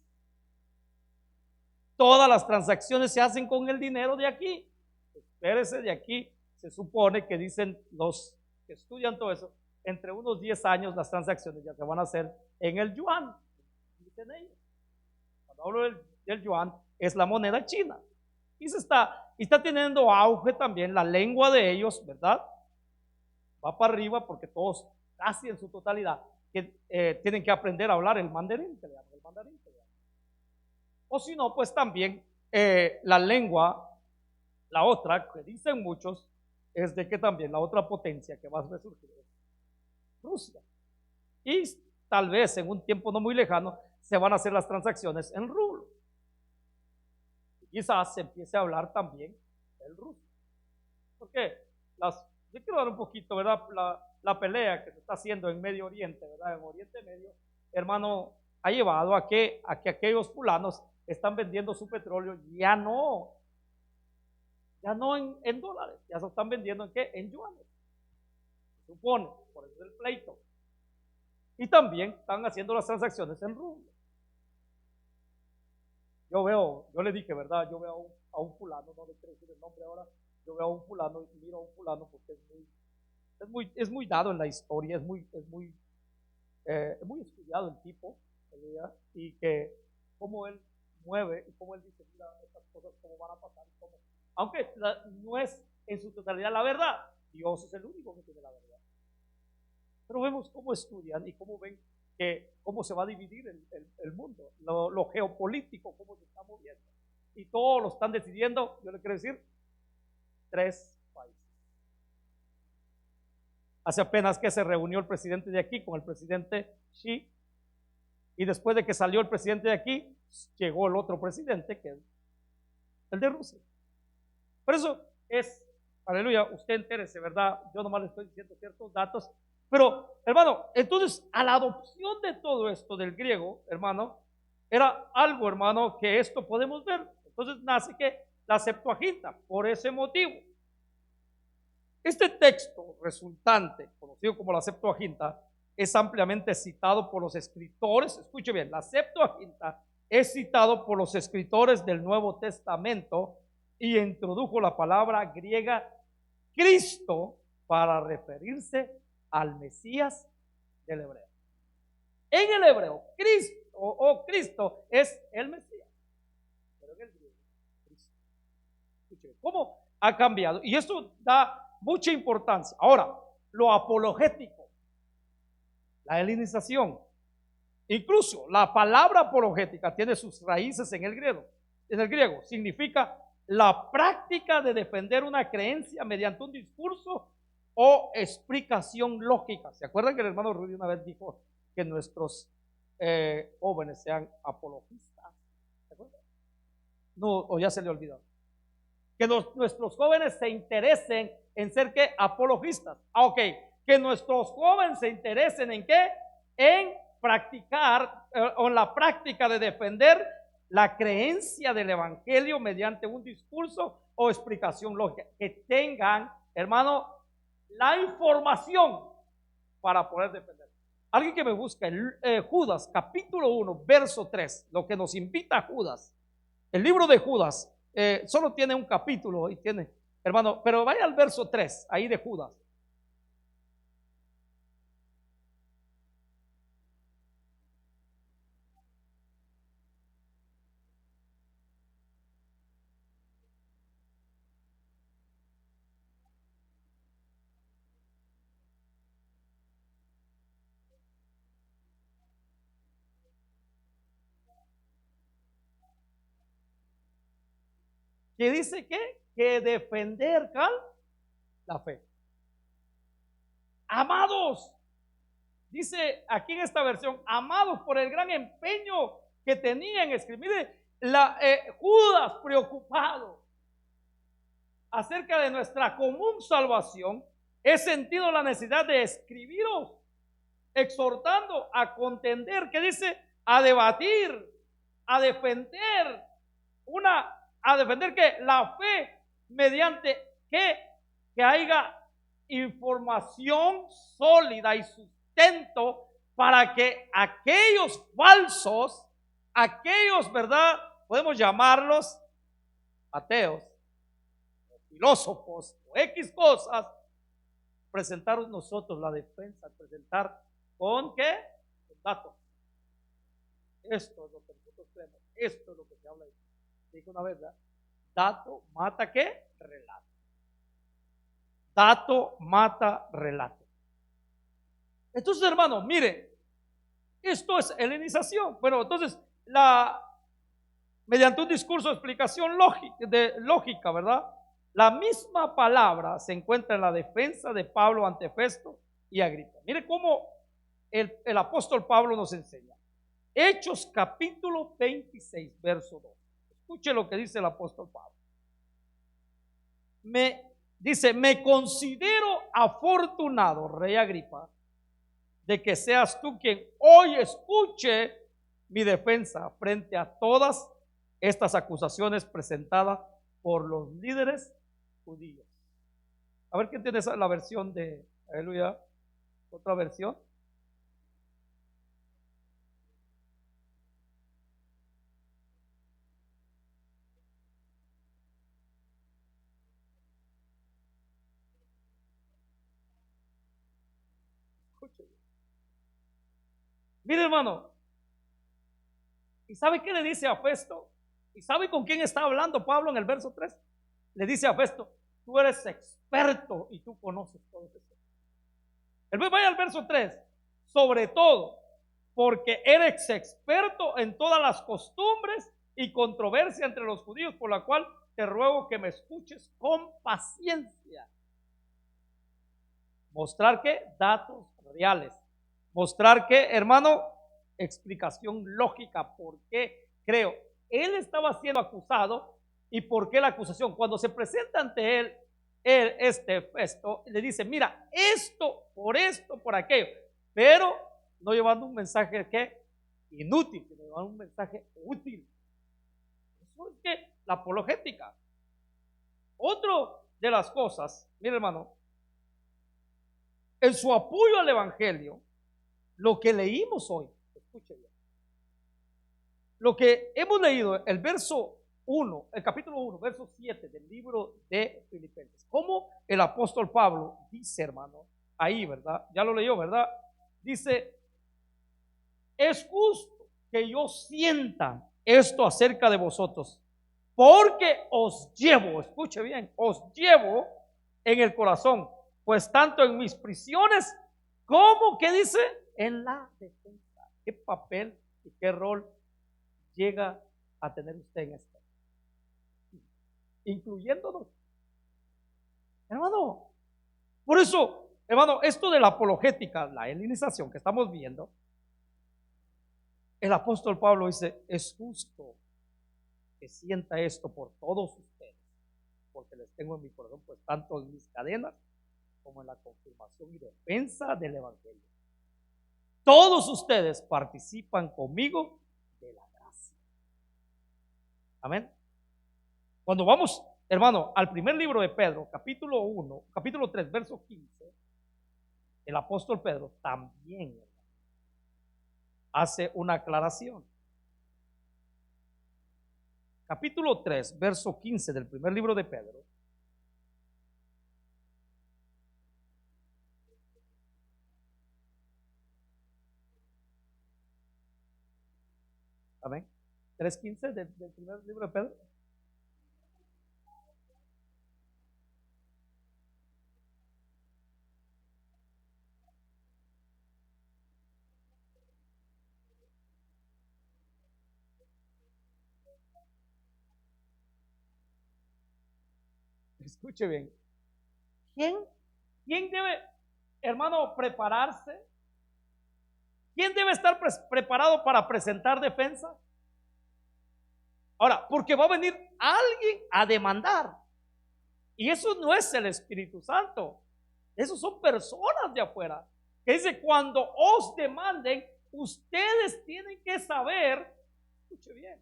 Todas las transacciones se hacen con el dinero de aquí. Espérese, de aquí se supone que dicen los que estudian todo eso, entre unos 10 años las transacciones ya se van a hacer en el yuan, dicen ellos. Cuando hablo del yuan, es la moneda china. Y está teniendo auge también la lengua de ellos, ¿verdad? Va para arriba porque todos, casi en su totalidad, tienen que aprender a hablar el mandarín. O si no, pues también la lengua, la otra, que dicen muchos, es de que también la otra potencia que va a resurgir es Rusia. Y tal vez en un tiempo no muy lejano se van a hacer las transacciones en rublo. Y quizás se empiece a hablar también el ruso. Porque yo quiero dar un poquito, ¿verdad? La pelea que se está haciendo en Medio Oriente, ¿verdad? En Oriente Medio, hermano, ha llevado a que aquellos fulanos están vendiendo su petróleo ya no en dólares, ya se están vendiendo ¿en qué? En yuanes. Se supone, por eso es el pleito. Y también están haciendo las transacciones en rublo. Yo le dije, ¿verdad? Yo veo a un fulano, no le quiero decir el nombre ahora, yo veo a un fulano y miro a un fulano porque es muy dado en la historia, es muy estudiado el tipo, ¿verdad? Y que cómo él mueve y cómo él dice, mira, estas cosas cómo van a pasar, aunque no es en su totalidad la verdad, Dios es el único que tiene la verdad. Pero vemos cómo estudian y cómo ven cómo se va a dividir el mundo, lo geopolítico, cómo se está moviendo. Y todos lo están decidiendo, yo le quiero decir, 3 países. Hace apenas que se reunió el presidente de aquí con el presidente Xi, y después de que salió el presidente de aquí, llegó el otro presidente, que es el de Rusia. Por eso es, aleluya, usted entérese, ¿verdad? Yo nomás le estoy diciendo ciertos datos. Pero, hermano, entonces a la adopción de todo esto del griego, hermano, era algo, hermano, que esto podemos ver. Entonces nace que la Septuaginta, por ese motivo. Este texto resultante, conocido como la Septuaginta, es ampliamente citado por los escritores. Escuche bien, la Septuaginta es citado por los escritores del Nuevo Testamento y introdujo la palabra griega Cristo para referirse al Mesías del hebreo. En el hebreo, Cristo o Cristo es el Mesías, pero en el griego, Cristo. Escuche, ¿cómo ha cambiado? Y eso da mucha importancia. Ahora, lo apologético, la helenización. Incluso la palabra apologética tiene sus raíces en el griego. En el griego significa la práctica de defender una creencia mediante un discurso o explicación lógica. ¿Se acuerdan que el hermano Rudy una vez dijo que nuestros jóvenes sean apologistas? ¿Se acuerdan? No, o ya se le olvidó. Que nuestros jóvenes se interesen en ser ¿qué? Apologistas. Ok, que nuestros jóvenes se interesen en ¿qué? En practicar o en la práctica de defender la creencia del evangelio mediante un discurso o explicación lógica, que tengan, hermano, la información para poder defender. Alguien que me busca Judas capítulo 1 verso 3, lo que nos invita a Judas, el libro de Judas solo tiene un capítulo y tiene, hermano, pero vaya al verso 3 ahí de Judas. Que dice que defender la fe. Amados, dice aquí en esta versión, amados por el gran empeño que tenía en escribir. Mire, Judas preocupado acerca de nuestra común salvación, he sentido la necesidad de escribiros, exhortando a contender, que dice, a debatir, a defender a defender que la fe mediante que haya información sólida y sustento para que aquellos falsos, aquellos, ¿verdad? Podemos llamarlos ateos, filósofos o X cosas, presentaron nosotros la defensa, presentar con ¿qué? Con datos. Esto es lo que nosotros creemos, esto es lo que se habla. Dijo una vez, ¿verdad? Dato mata ¿qué? Relato. Dato mata relato. Entonces, hermano, mire, esto es helenización. Bueno, entonces, mediante un discurso de explicación lógica, ¿verdad? La misma palabra se encuentra en la defensa de Pablo ante Festo y Agripa. Mire cómo el apóstol Pablo nos enseña. Hechos capítulo 26, verso 2. Escuche lo que dice el apóstol Pablo. Dice, me considero afortunado, rey Agripa, de que seas tú quien hoy escuche mi defensa frente a todas estas acusaciones presentadas por los líderes judíos. A ver quién tiene la versión de, aleluya, otra versión. Mire, hermano, ¿y sabe qué le dice a Festo? ¿Y sabe con quién está hablando Pablo en el verso 3? Le dice a Festo, tú eres experto y tú conoces todo eso. Vaya al verso 3, sobre todo porque eres experto en todas las costumbres y controversia entre los judíos, por la cual te ruego que me escuches con paciencia. Mostrar que datos reales. Mostrar que, hermano, explicación lógica, por qué creo. Él estaba siendo acusado y por qué la acusación. Cuando se presenta ante él Festo, le dice, mira, esto, por aquello, pero no llevando un mensaje que inútil, sino llevando un mensaje útil. Eso es que la apologética. Otro de las cosas, mire hermano, en su apoyo al evangelio, lo que leímos hoy, escuche bien, lo que hemos leído, el verso 1, el capítulo 1, verso 7 del libro de Filipenses, como el apóstol Pablo dice, hermano, ahí, ¿verdad? Ya lo leyó, ¿verdad? Dice, es justo que yo sienta esto acerca de vosotros, porque os llevo, escuche bien, os llevo en el corazón, pues tanto en mis prisiones como, ¿qué dice? En la defensa. ¿Qué papel y qué rol llega a tener usted en esto? Incluyéndonos, hermano. Por eso, hermano, esto de la apologética, la helenización que estamos viendo, el apóstol Pablo dice, es justo que sienta esto por todos ustedes, porque les tengo en mi corazón, pues tanto en mis cadenas como en la confirmación y defensa del evangelio. Todos ustedes participan conmigo de la gracia. Amén. Cuando vamos, hermano, al primer libro de Pedro, capítulo 1, capítulo 3, verso 15, el apóstol Pedro también hace una aclaración. Capítulo 3, verso 15 del primer libro de Pedro. Amén. 3:15 del primer libro de Pedro. Escuche bien. ¿Quién? ¿Quién debe, hermano, prepararse? ¿Quién debe estar preparado para presentar defensa? Ahora, porque va a venir alguien a demandar. Y eso no es el Espíritu Santo. Esos son personas de afuera. Que dice, cuando os demanden, ustedes tienen que saber, escuche bien,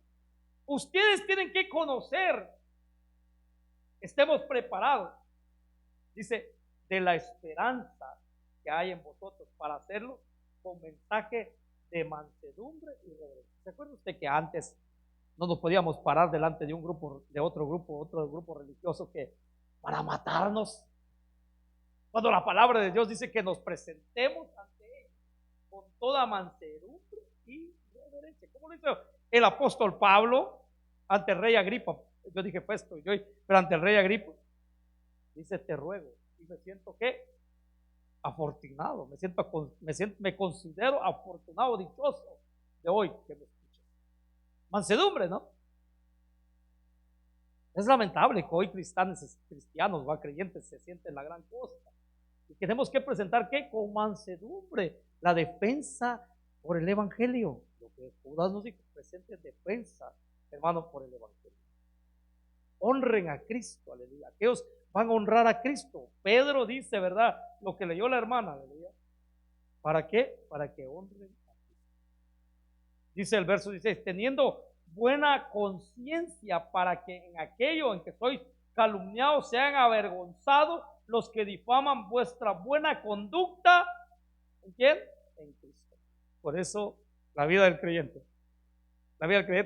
ustedes tienen que conocer, estemos preparados. Dice, de la esperanza que hay en vosotros para hacerlo con mensaje de mansedumbre y reverencia. ¿Se acuerda usted que antes no nos podíamos parar delante de un grupo, de otro grupo religioso que para matarnos? Cuando la palabra de Dios dice que nos presentemos ante Él con toda mansedumbre y reverencia. ¿Cómo lo hizo el apóstol Pablo ante el rey Agripa? Yo dije, pues estoy yo, pero ante el rey Agripa dice, te ruego. Y me siento que afortunado, me considero afortunado, dichoso de hoy que me escuches. Mansedumbre, ¿no? Es lamentable que hoy cristianos, creyentes, se sienten la gran cosa. Y tenemos que presentar ¿qué? Con mansedumbre la defensa por el evangelio. Lo que Judas nos dijo, presenten defensa, hermanos, por el evangelio. Honren a Cristo, aleluya. Aquellos van a honrar a Cristo. Pedro dice, ¿verdad? Lo que leyó la hermana, aleluya. ¿Para qué? Para que honren a Cristo. Dice el verso 16, teniendo buena conciencia para que en aquello en que sois calumniados sean avergonzados los que difaman vuestra buena conducta. ¿En quién? En Cristo. Por eso la vida del creyente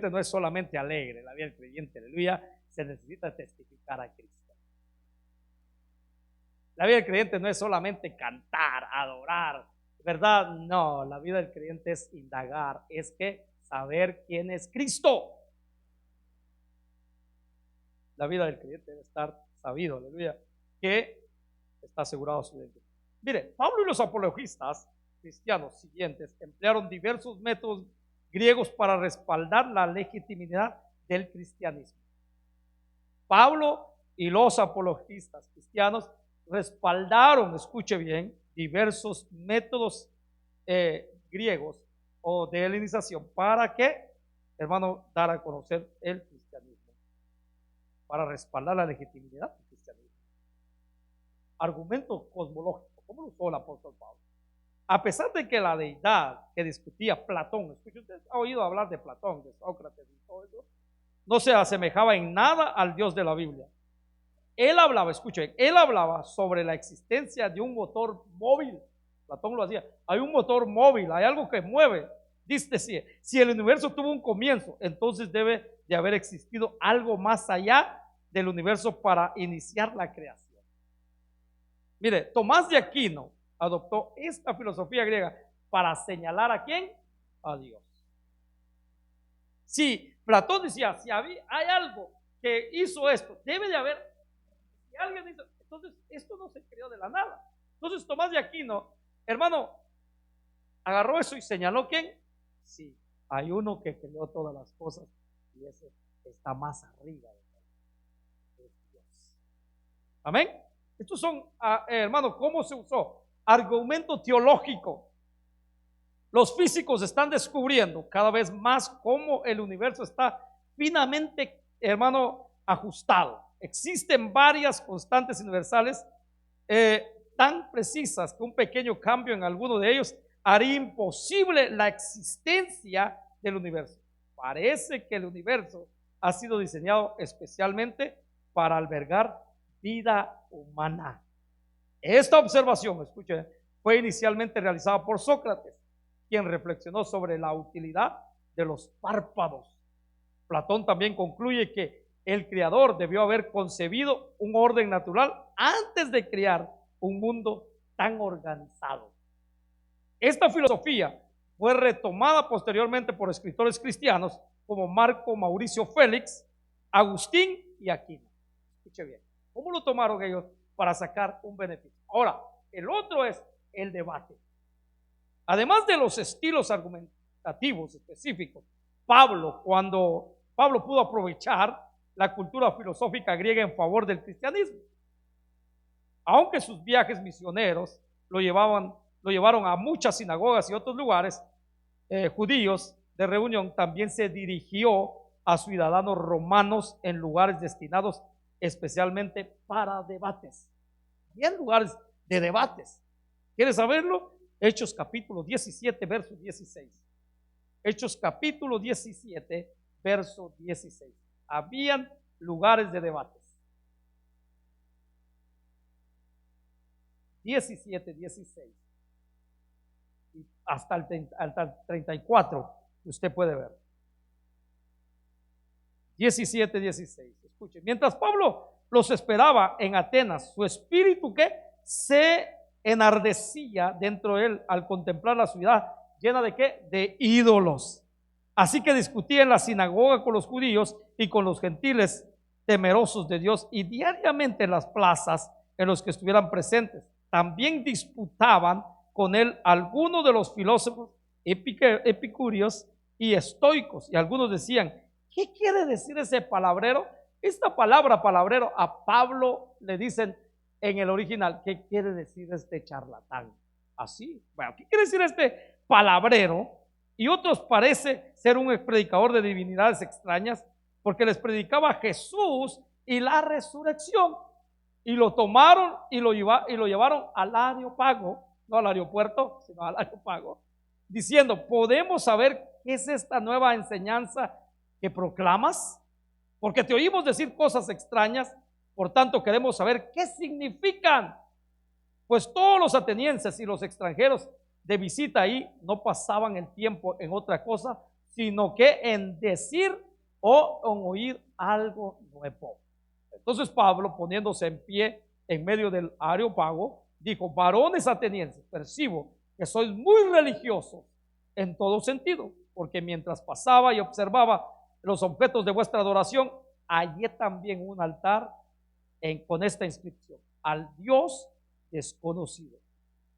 no es solamente alegre. La vida del creyente, aleluya, se necesita testificar a Cristo. La vida del creyente no es solamente cantar, adorar, ¿verdad? No, la vida del creyente es indagar, es que saber quién es Cristo. La vida del creyente debe estar sabido, aleluya, que está asegurado su identidad. Mire, Pablo y los apologistas cristianos siguientes emplearon diversos métodos griegos para respaldar la legitimidad del cristianismo. Pablo y los apologistas cristianos respaldaron, escuche bien, diversos métodos griegos o de helenización para que, hermano, dar a conocer el cristianismo, para respaldar la legitimidad del cristianismo. Argumento cosmológico, ¿cómo lo usó el apóstol Pablo? A pesar de que la deidad que discutía Platón, escuche, usted ha oído hablar de Platón, de Sócrates y todo eso, no se asemejaba en nada al Dios de la Biblia. Él hablaba, escuchen, él hablaba sobre la existencia de un motor móvil. Platón lo hacía. Hay un motor móvil, hay algo que mueve. Dice, si el universo tuvo un comienzo, entonces debe de haber existido algo más allá del universo para iniciar la creación. Mire, Tomás de Aquino adoptó esta filosofía griega para señalar ¿a quién? A Dios. Si Platón decía, si hay algo que hizo esto, debe de haber, si alguien hizo, entonces esto no se creó de la nada. Entonces Tomás de Aquino, hermano, agarró eso y señaló ¿quién? Sí, hay uno que creó todas las cosas y ese está más arriba de Dios. Amén. Estos son, hermano, ¿cómo se usó? Argumento teológico. Los físicos están descubriendo cada vez más cómo el universo está finamente, hermano, ajustado. Existen varias constantes universales tan precisas que un pequeño cambio en alguno de ellos haría imposible la existencia del universo. Parece que el universo ha sido diseñado especialmente para albergar vida humana. Esta observación, escuchen, fue inicialmente realizada por Sócrates, quien reflexionó sobre la utilidad de los párpados. Platón también concluye que el creador debió haber concebido un orden natural antes de crear un mundo tan organizado. Esta filosofía fue retomada posteriormente por escritores cristianos como Marco Mauricio Félix, Agustín y Aquino. Escuche bien, ¿cómo lo tomaron ellos para sacar un beneficio? Ahora, el otro es el debate. Además de los estilos argumentativos específicos, cuando Pablo pudo aprovechar la cultura filosófica griega en favor del cristianismo. Aunque sus viajes misioneros lo llevaron a muchas sinagogas y otros lugares judíos de reunión, también se dirigió a ciudadanos romanos en lugares destinados especialmente para debates. Había lugares de debates. ¿Quieres saberlo? Hechos capítulo 17, verso 16. Hechos capítulo 17, verso 16. Habían lugares de debates. 17, 16. Y hasta el 34, usted puede ver. 17, 16. Escuchen, mientras Pablo los esperaba en Atenas, su espíritu que se enardecía dentro de él al contemplar la ciudad llena de ¿qué? De ídolos. Así que discutía en la sinagoga con los judíos y con los gentiles temerosos de Dios, y diariamente en las plazas en los que estuvieran presentes. También disputaban con él algunos de los filósofos epicúreos y estoicos, y algunos decían, ¿qué quiere decir ese palabrero? Esta palabra palabrero a Pablo le dicen en el original, ¿qué quiere decir este charlatán? Así, bueno, ¿qué quiere decir este palabrero? Y otros parece ser un predicador de divinidades extrañas, porque les predicaba Jesús y la resurrección. Y lo tomaron y lo llevaron al Areópago, no al aeropuerto, sino al Areópago, diciendo, ¿podemos saber qué es esta nueva enseñanza que proclamas? Porque te oímos decir cosas extrañas, por tanto queremos saber qué significan. Pues todos los atenienses y los extranjeros de visita ahí no pasaban el tiempo en otra cosa, sino que en decir o en oír algo nuevo. Entonces Pablo, poniéndose en pie en medio del Areópago, dijo, varones atenienses, percibo que sois muy religiosos en todo sentido, porque mientras pasaba y observaba los objetos de vuestra adoración, hallé también un altar con esta inscripción, al Dios desconocido.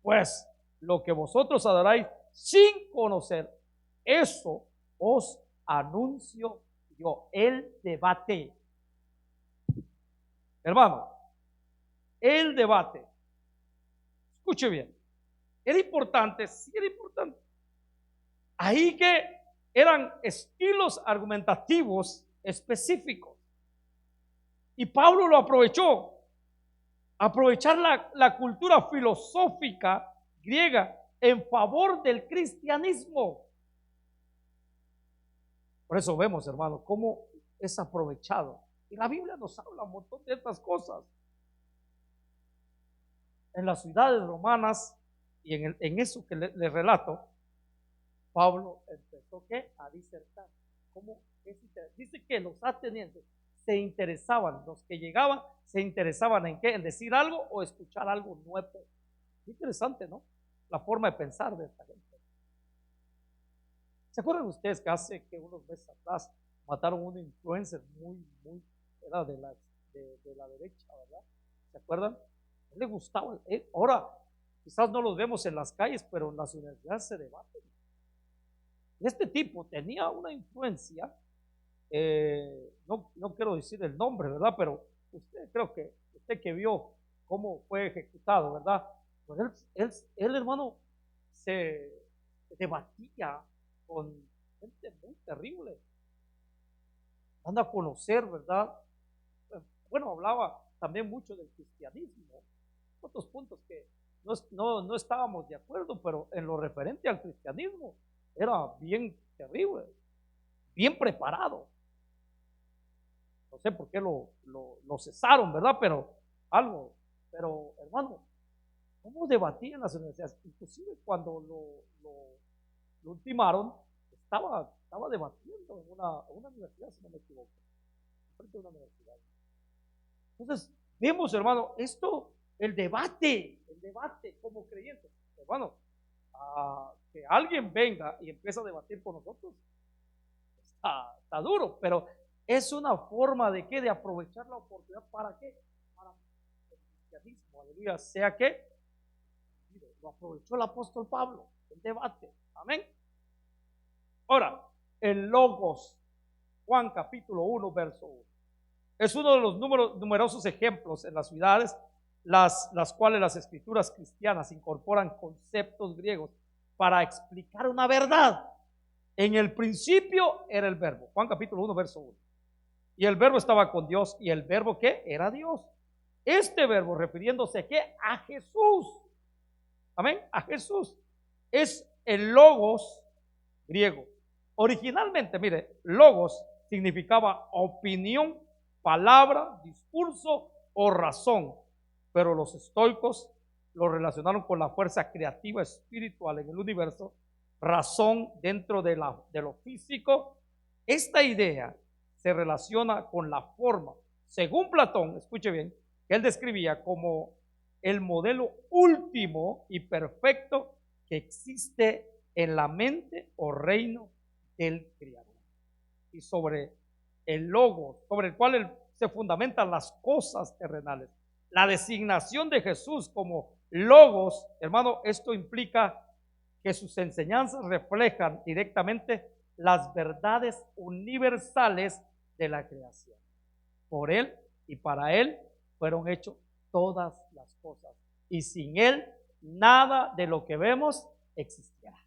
Pues lo que vosotros adoráis sin conocer, eso os anuncio yo. El debate, hermano, el debate, escuche bien, era importante, sí era importante. Ahí que eran estilos argumentativos específicos. Y Pablo lo aprovechó. Aprovechar la cultura filosófica griega en favor del cristianismo. Por eso vemos, hermano, cómo es aprovechado. Y la Biblia nos habla un montón de estas cosas. En las ciudades romanas y en eso que les relato, Pablo empezó ¿qué? A disertar. ¿Cómo es? Dice que los atenienses se interesaban, los que llegaban se interesaban en qué, en decir algo o escuchar algo nuevo. Interesante, ¿no? La forma de pensar de esta gente. ¿Se acuerdan ustedes que hace que unos meses atrás mataron a un influencer muy, era de la derecha, ¿verdad? ¿Se acuerdan? A él le gustaba. Ahora, quizás no los vemos en las calles, pero en las universidades se debaten. Este tipo tenía una influencia, no quiero decir el nombre, ¿verdad? Pero usted que vio cómo fue ejecutado, ¿verdad? Pues él, hermano, se debatía con gente muy terrible, dando a conocer, ¿verdad? Bueno, hablaba también mucho del cristianismo, otros puntos que no estábamos de acuerdo, pero en lo referente al cristianismo era bien terrible, bien preparado. No sé por qué lo cesaron, ¿verdad? Pero hermano, ¿cómo debatía en las universidades? Inclusive cuando lo ultimaron, estaba debatiendo en una universidad, si no me equivoco, frente a una universidad. Entonces, vemos, hermano, el debate como creyentes, hermano, que alguien venga y empiece a debatir con nosotros, está duro, pero es una forma de qué, de aprovechar la oportunidad para qué, para el cristianismo, aleluya, sea que lo aprovechó el apóstol Pablo, el debate, amén. Ahora, el logos, Juan capítulo 1, verso 1, es uno de los numerosos ejemplos en las ciudades las cuales las escrituras cristianas incorporan conceptos griegos para explicar una verdad. En el principio era el verbo, Juan capítulo 1, verso 1. Y el verbo estaba con Dios, y el verbo ¿qué? Era Dios. Este verbo, refiriéndose ¿a qué? A Jesús. Amén, a Jesús. Es el logos griego. Originalmente, mire, logos significaba opinión, palabra, discurso o razón. Pero los estoicos lo relacionaron con la fuerza creativa espiritual en el universo, razón dentro de lo físico. Esta idea se relaciona con la forma, según Platón, escuche bien, que él describía como el modelo último y perfecto que existe en la mente o reino del Creador. Y sobre el logo, sobre el cual se fundamentan las cosas terrenales. La designación de Jesús como logos, hermano, esto implica que sus enseñanzas reflejan directamente las verdades universales de la creación. Por Él y para Él fueron hechas todas las cosas. Y sin Él, nada de lo que vemos existirá.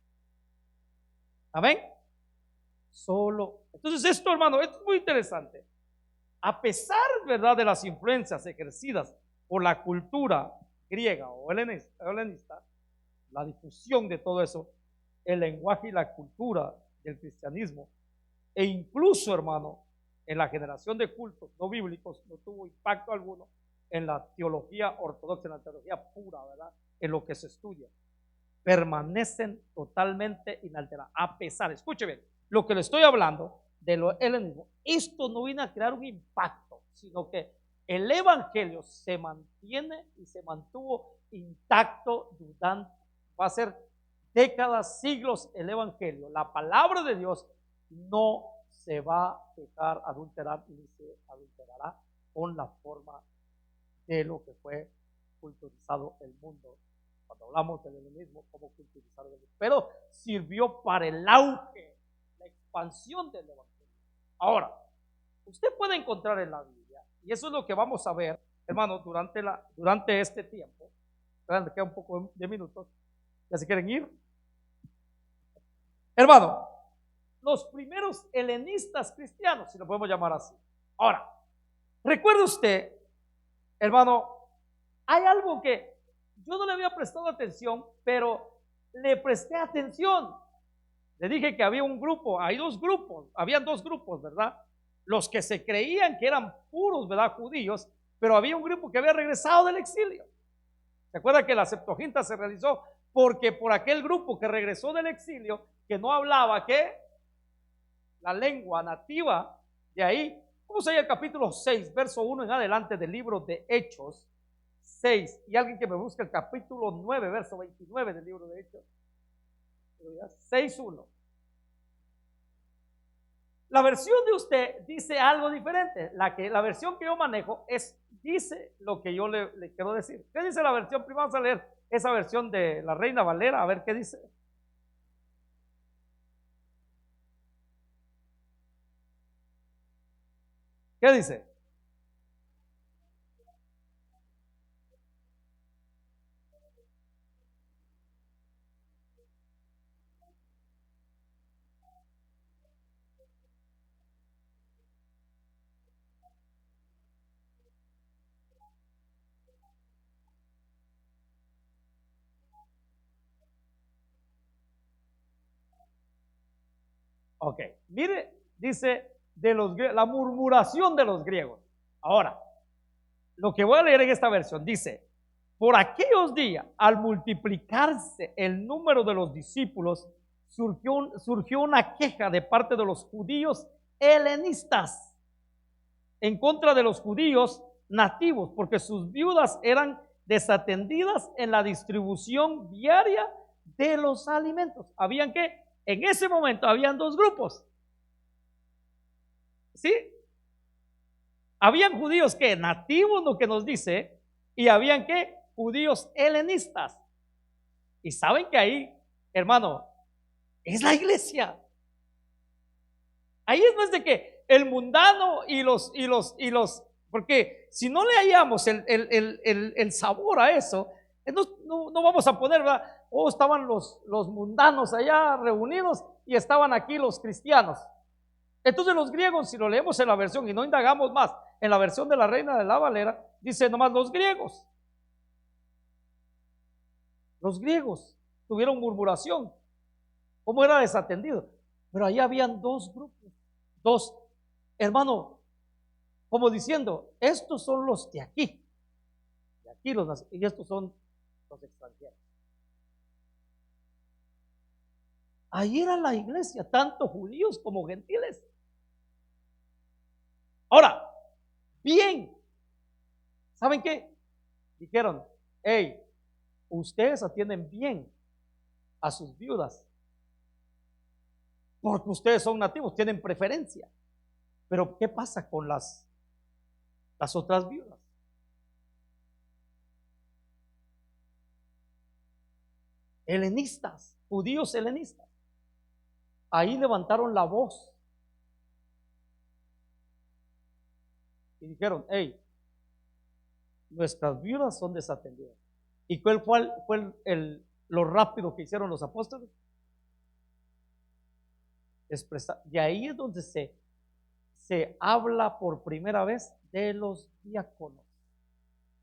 Amén. Entonces esto, hermano, esto es muy interesante. A pesar, ¿verdad?, de las influencias ejercidas por la cultura griega o helenista, la difusión de todo eso, el lenguaje y la cultura del cristianismo, e incluso, hermano, en la generación de cultos no bíblicos, no tuvo impacto alguno en la teología ortodoxa, en la teología pura, ¿verdad?, en lo que se estudia, permanecen totalmente inalteradas, a pesar, escuche bien, lo que le estoy hablando de lo helenismo, esto no viene a crear un impacto, sino que el evangelio se mantiene y se mantuvo intacto durante, va a ser décadas, siglos el evangelio. La palabra de Dios no se va a dejar adulterar ni se adulterará con la forma de lo que fue culturizado el mundo. Cuando hablamos del helenismo, cómo culturizar el mundo, pero sirvió para el auge, la expansión del evangelio. Ahora, usted puede encontrar en la Biblia, y eso es lo que vamos a ver, hermano, durante este tiempo. Me queda un poco de minutos. ¿Ya se quieren ir? Hermano, los primeros helenistas cristianos, si lo podemos llamar así. Ahora, recuerde usted, hermano, hay algo que yo no le había prestado atención, pero le presté atención. Le dije que había un grupo, habían dos grupos, ¿verdad? Los que se creían que eran puros, ¿verdad?, judíos, pero había un grupo que había regresado del exilio. ¿Se acuerda que la Septuaginta se realizó porque por aquel grupo que regresó del exilio que no hablaba que la lengua nativa de ahí. Vamos a ir al capítulo 6, verso 1 en adelante del libro de Hechos 6. Y alguien que me busque el capítulo 9, verso 29 del libro de Hechos 6:1. La versión de usted dice algo diferente. La versión que yo manejo dice lo que yo le quiero decir. ¿Qué dice la versión? Primero vamos a leer esa versión de la Reina Valera, a ver qué dice. ¿Qué dice? Ok, mire, dice la murmuración de los griegos. Ahora, lo que voy a leer en esta versión dice: por aquellos días, al multiplicarse el número de los discípulos, surgió una queja de parte de los judíos helenistas en contra de los judíos nativos, porque sus viudas eran desatendidas en la distribución diaria de los alimentos. Habían que, en ese momento, habían dos grupos. ¿Sí? Habían judíos que nativos, lo que nos dice, y habían que judíos helenistas. Y saben que ahí, hermano, es la iglesia. Ahí es más de que el mundano y los, porque si no le hallamos el sabor a eso, no vamos a poner, ¿verdad? Oh, estaban los mundanos allá reunidos y estaban aquí los cristianos. Entonces los griegos, si lo leemos en la versión y no indagamos más, en la versión de la Reina de la Valera, dice nomás los griegos. Los griegos tuvieron murmuración. ¿Cómo era desatendido? Pero ahí habían dos grupos, dos, hermano, como diciendo, estos son los de aquí, y estos son los extranjeros. Ahí era la iglesia, tanto judíos como gentiles. Ahora, bien, ¿saben qué? Dijeron, hey, ustedes atienden bien a sus viudas, porque ustedes son nativos, tienen preferencia. Pero ¿qué pasa con las otras viudas? Helenistas, judíos helenistas. Ahí levantaron la voz y dijeron, hey, nuestras viudas son desatendidas. ¿Y cuál fue lo rápido que hicieron los apóstoles? Y ahí es donde se habla por primera vez de los diáconos,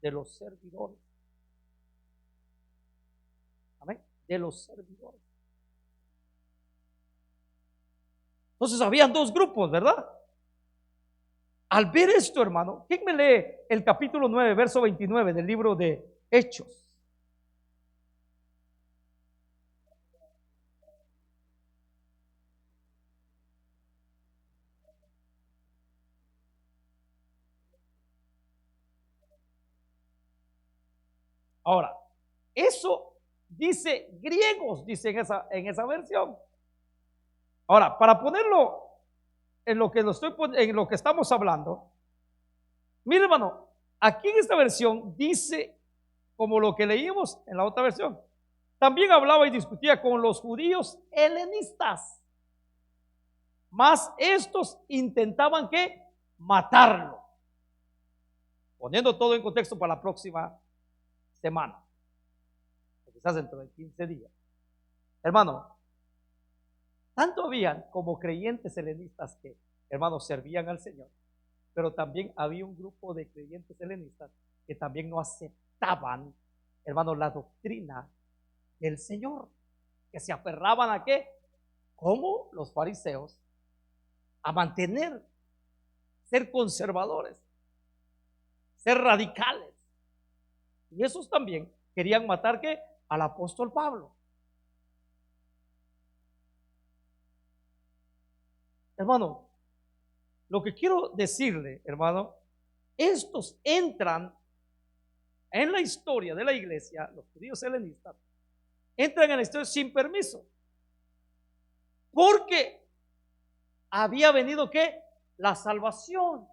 de los servidores. Amén. De los servidores. Entonces habían dos grupos, ¿verdad? Al ver esto, hermano, ¿quién me lee el capítulo 9, verso 29 del libro de Hechos? Ahora, eso dice griegos, dice en esa versión. Ahora, para ponerlo en lo que en lo que estamos hablando, mire, hermano, aquí en esta versión dice como lo que leímos en la otra versión. También hablaba y discutía con los judíos helenistas, mas estos intentaban que matarlo. Poniendo todo en contexto para la próxima semana, quizás dentro de 15 días. Hermano, tanto habían como creyentes helenistas que, hermanos, servían al Señor, pero también había un grupo de creyentes helenistas que también no aceptaban, hermanos, la doctrina del Señor, que se aferraban a qué, como los fariseos, a mantener, ser conservadores, ser radicales. Y esos también querían matar ¿qué? Al apóstol Pablo. hermano, lo que quiero decirle, hermano, estos entran en la historia de la iglesia, los judíos helenistas, entran en la historia sin permiso. Porque había venido ¿qué? La salvación.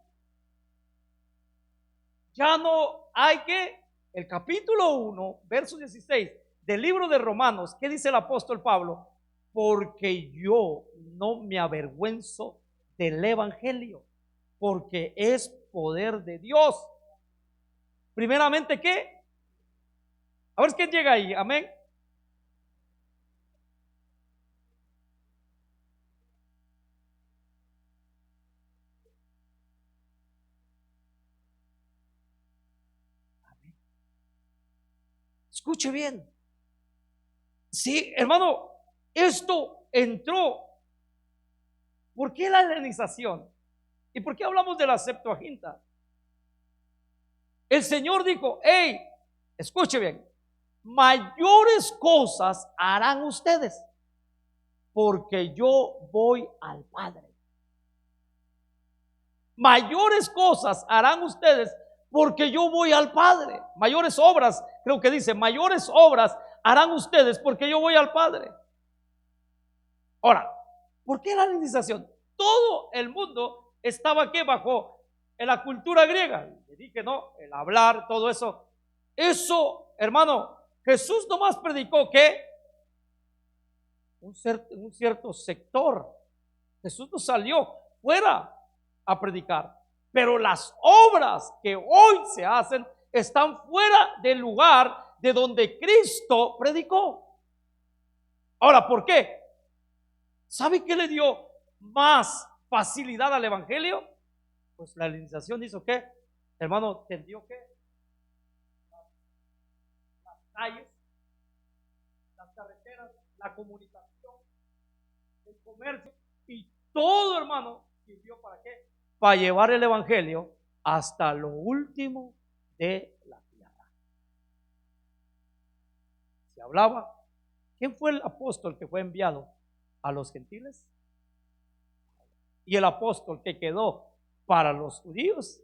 Ya no hay que, el capítulo 1, verso 16 del libro de Romanos, ¿qué dice el apóstol Pablo? Porque yo no me avergüenzo del evangelio, porque es poder de Dios. Primeramente, ¿qué? A ver quién llega ahí, amén. Escuche bien. Sí, hermano, esto entró. ¿Por qué la helenización? ¿Y por qué hablamos de la Septuaginta? El Señor dijo, hey, escuche bien, mayores cosas harán ustedes, porque yo voy al Padre. Mayores cosas harán ustedes, porque yo voy al Padre. Mayores obras, creo que dice, mayores obras harán ustedes, porque yo voy al Padre. Ahora, ¿por qué la helenización? Todo el mundo estaba aquí bajo en la cultura griega. Le dije, no, el hablar, todo eso. Eso, hermano, Jesús nomás predicó que un cierto sector. Jesús no salió fuera a predicar. Pero las obras que hoy se hacen están fuera del lugar de donde Cristo predicó. Ahora, ¿por qué? ¿Sabe qué le dio más facilidad al evangelio? Pues la helenización hizo que, hermano, tendió que las calles, las carreteras, la comunicación, el comercio y todo, hermano, sirvió para qué? Para llevar el evangelio hasta lo último de la tierra. Se hablaba, ¿quién fue el apóstol que fue enviado a los gentiles? Y el apóstol que quedó para los judíos.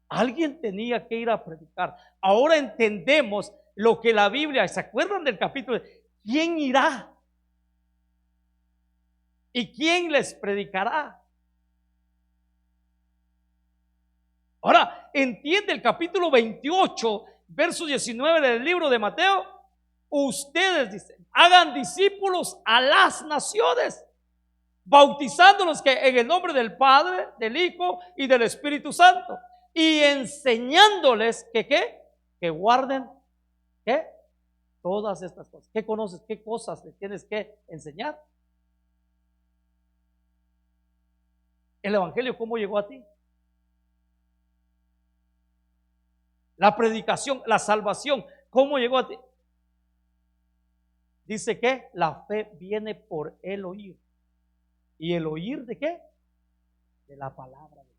Alguien tenía que ir a predicar. Ahora entendemos lo que la Biblia, ¿se acuerdan del capítulo? ¿Quién irá? ¿Y quién les predicará? Ahora, entiende el capítulo 28, verso 19 del libro de Mateo. Ustedes, dicen, hagan discípulos a las naciones, bautizándolos que en el nombre del Padre, del Hijo y del Espíritu Santo, y enseñándoles que ¿qué? Que guarden ¿qué? Todas estas cosas. ¿Qué conoces? ¿Qué cosas le tienes que enseñar? El evangelio, ¿cómo llegó a ti? La predicación, la salvación, ¿cómo llegó a ti? Dice que la fe viene por el oír. ¿Y el oír de qué? De la palabra de Dios.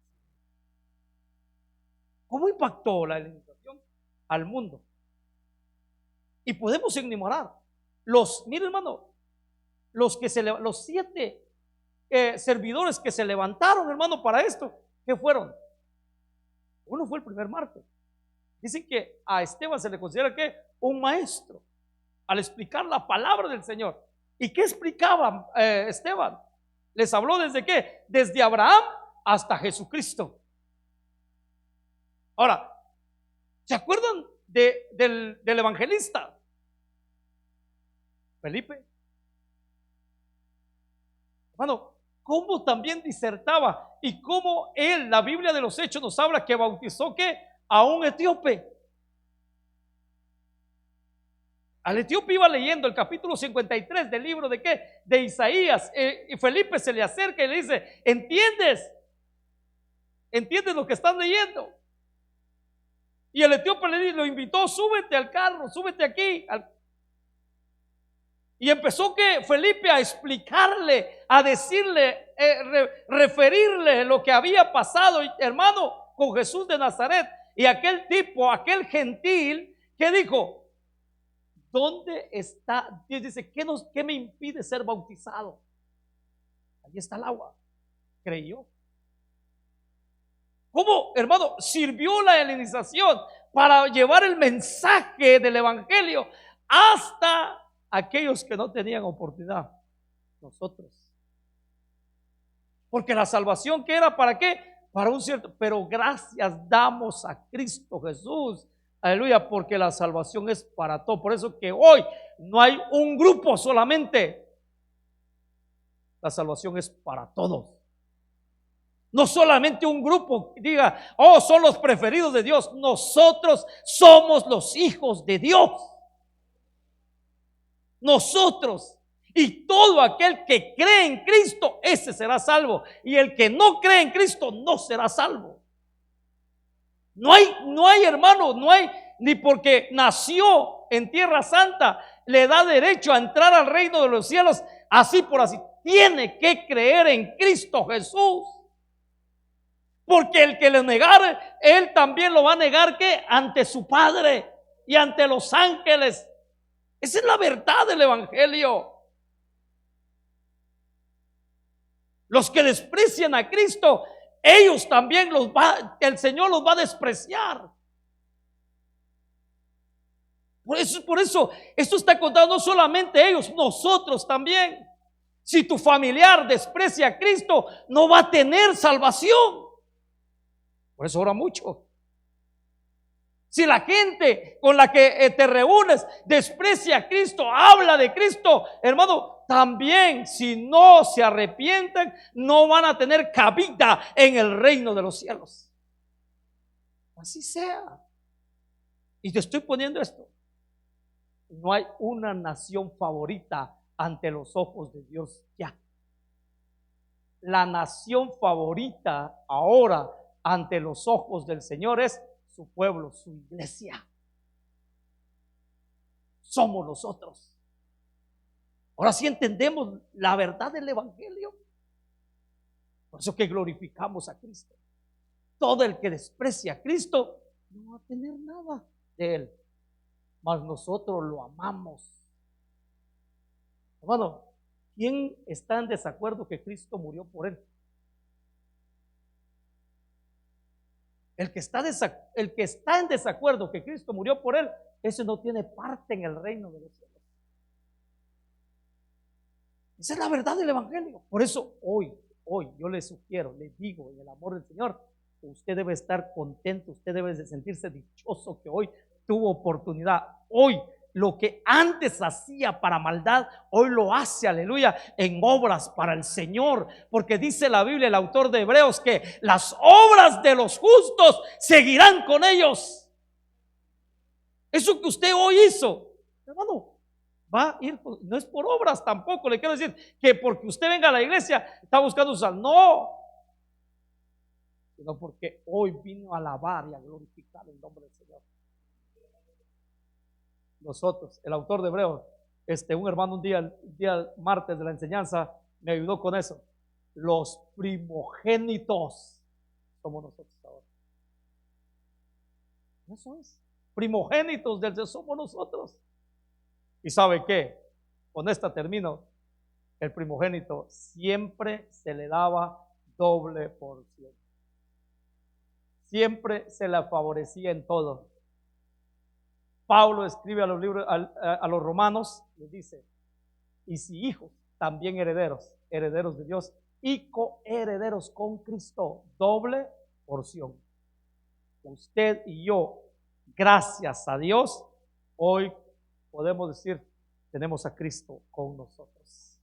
¿Cómo impactó la helenización al mundo? Y podemos enumerar miren, hermano, los 7 servidores que se levantaron, hermano, para esto. ¿Qué fueron? Uno fue el primer mártir. Dicen que a Esteban se le considera que un maestro al explicar la palabra del Señor. ¿Y qué explicaba Esteban? Les habló desde qué? Desde Abraham hasta Jesucristo. Ahora, ¿se acuerdan del evangelista? Felipe. Hermano, cómo también disertaba y cómo él, la Biblia de los Hechos nos habla que bautizó ¿qué? A un etíope. Al etíope iba leyendo el capítulo 53 del libro de ¿qué? De Isaías, y Felipe se le acerca y le dice, ¿entiendes? ¿Entiendes lo que estás leyendo? Y el etíope lo invitó, súbete al carro, súbete aquí. Y empezó que Felipe a explicarle, a decirle, referirle lo que había pasado, hermano, con Jesús de Nazaret. Y aquel tipo, aquel gentil, que dijo, ¿dónde está? Dios dice, ¿qué me impide ser bautizado? Ahí está el agua. Creyó. ¿Cómo, hermano, sirvió la helenización para llevar el mensaje del evangelio hasta aquellos que no tenían oportunidad? Nosotros. Porque la salvación, ¿qué era? ¿Para qué? Para un cierto, pero gracias damos a Cristo Jesús, aleluya, porque la salvación es para todos. Por eso que hoy no hay un grupo solamente, la salvación es para todos. No solamente un grupo diga, oh, son los preferidos de Dios. Nosotros somos los hijos de Dios. Nosotros. Y todo aquel que cree en Cristo, ese será salvo. Y el que no cree en Cristo no será salvo. No hay hermano, no hay, ni porque nació en Tierra Santa, le da derecho a entrar al reino de los cielos, así por así. Tiene que creer en Cristo Jesús. Porque el que le negare, él también lo va a negar, ¿qué? Ante su Padre y ante los ángeles. Esa es la verdad del evangelio. Los que desprecian a Cristo, ellos también el Señor los va a despreciar. Por eso, esto está contando no solamente ellos, nosotros también. Si tu familiar desprecia a Cristo, no va a tener salvación. Por eso ora mucho. Si la gente con la que te reúnes desprecia a Cristo, habla de Cristo, hermano, también si no se arrepienten, no van a tener cabida en el reino de los cielos. Así sea. Y te estoy poniendo esto. No hay una nación favorita ante los ojos de Dios ya. La nación favorita ahora ante los ojos del Señor es su pueblo, su iglesia. Somos nosotros. Ahora sí entendemos la verdad del evangelio. Por eso que glorificamos a Cristo. Todo el que desprecia a Cristo no va a tener nada de él, mas nosotros lo amamos. Hermano, ¿quién está en desacuerdo que Cristo murió por él? El que está en desacuerdo que Cristo murió por él, ese no tiene parte en el reino de los cielos. Esa es la verdad del evangelio. Por eso hoy yo le sugiero, le digo en el amor del Señor, usted debe estar contento, usted debe de sentirse dichoso que hoy tuvo oportunidad. Hoy lo que antes hacía para maldad, hoy lo hace, aleluya, en obras para el Señor. Porque dice la Biblia, el autor de Hebreos, que las obras de los justos seguirán con ellos. Eso que usted hoy hizo, hermano, va a ir, no es por obras tampoco. Le quiero decir que porque usted venga a la iglesia está buscando usar, no, sino porque hoy vino a alabar y a glorificar el nombre del Señor. Nosotros, el autor de Hebreos, un hermano un día martes de la enseñanza me ayudó con eso. Los primogénitos somos nosotros ahora. Eso es, primogénitos del Señor somos nosotros. ¿Y sabe qué? Con esta termino. El primogénito siempre se le daba doble porción. Siempre se le favorecía en todo. Pablo escribe a los libros, a los romanos, les dice, y si hijos, también herederos de Dios y coherederos con Cristo, doble porción. Usted y yo, gracias a Dios, hoy podemos decir, tenemos a Cristo con nosotros.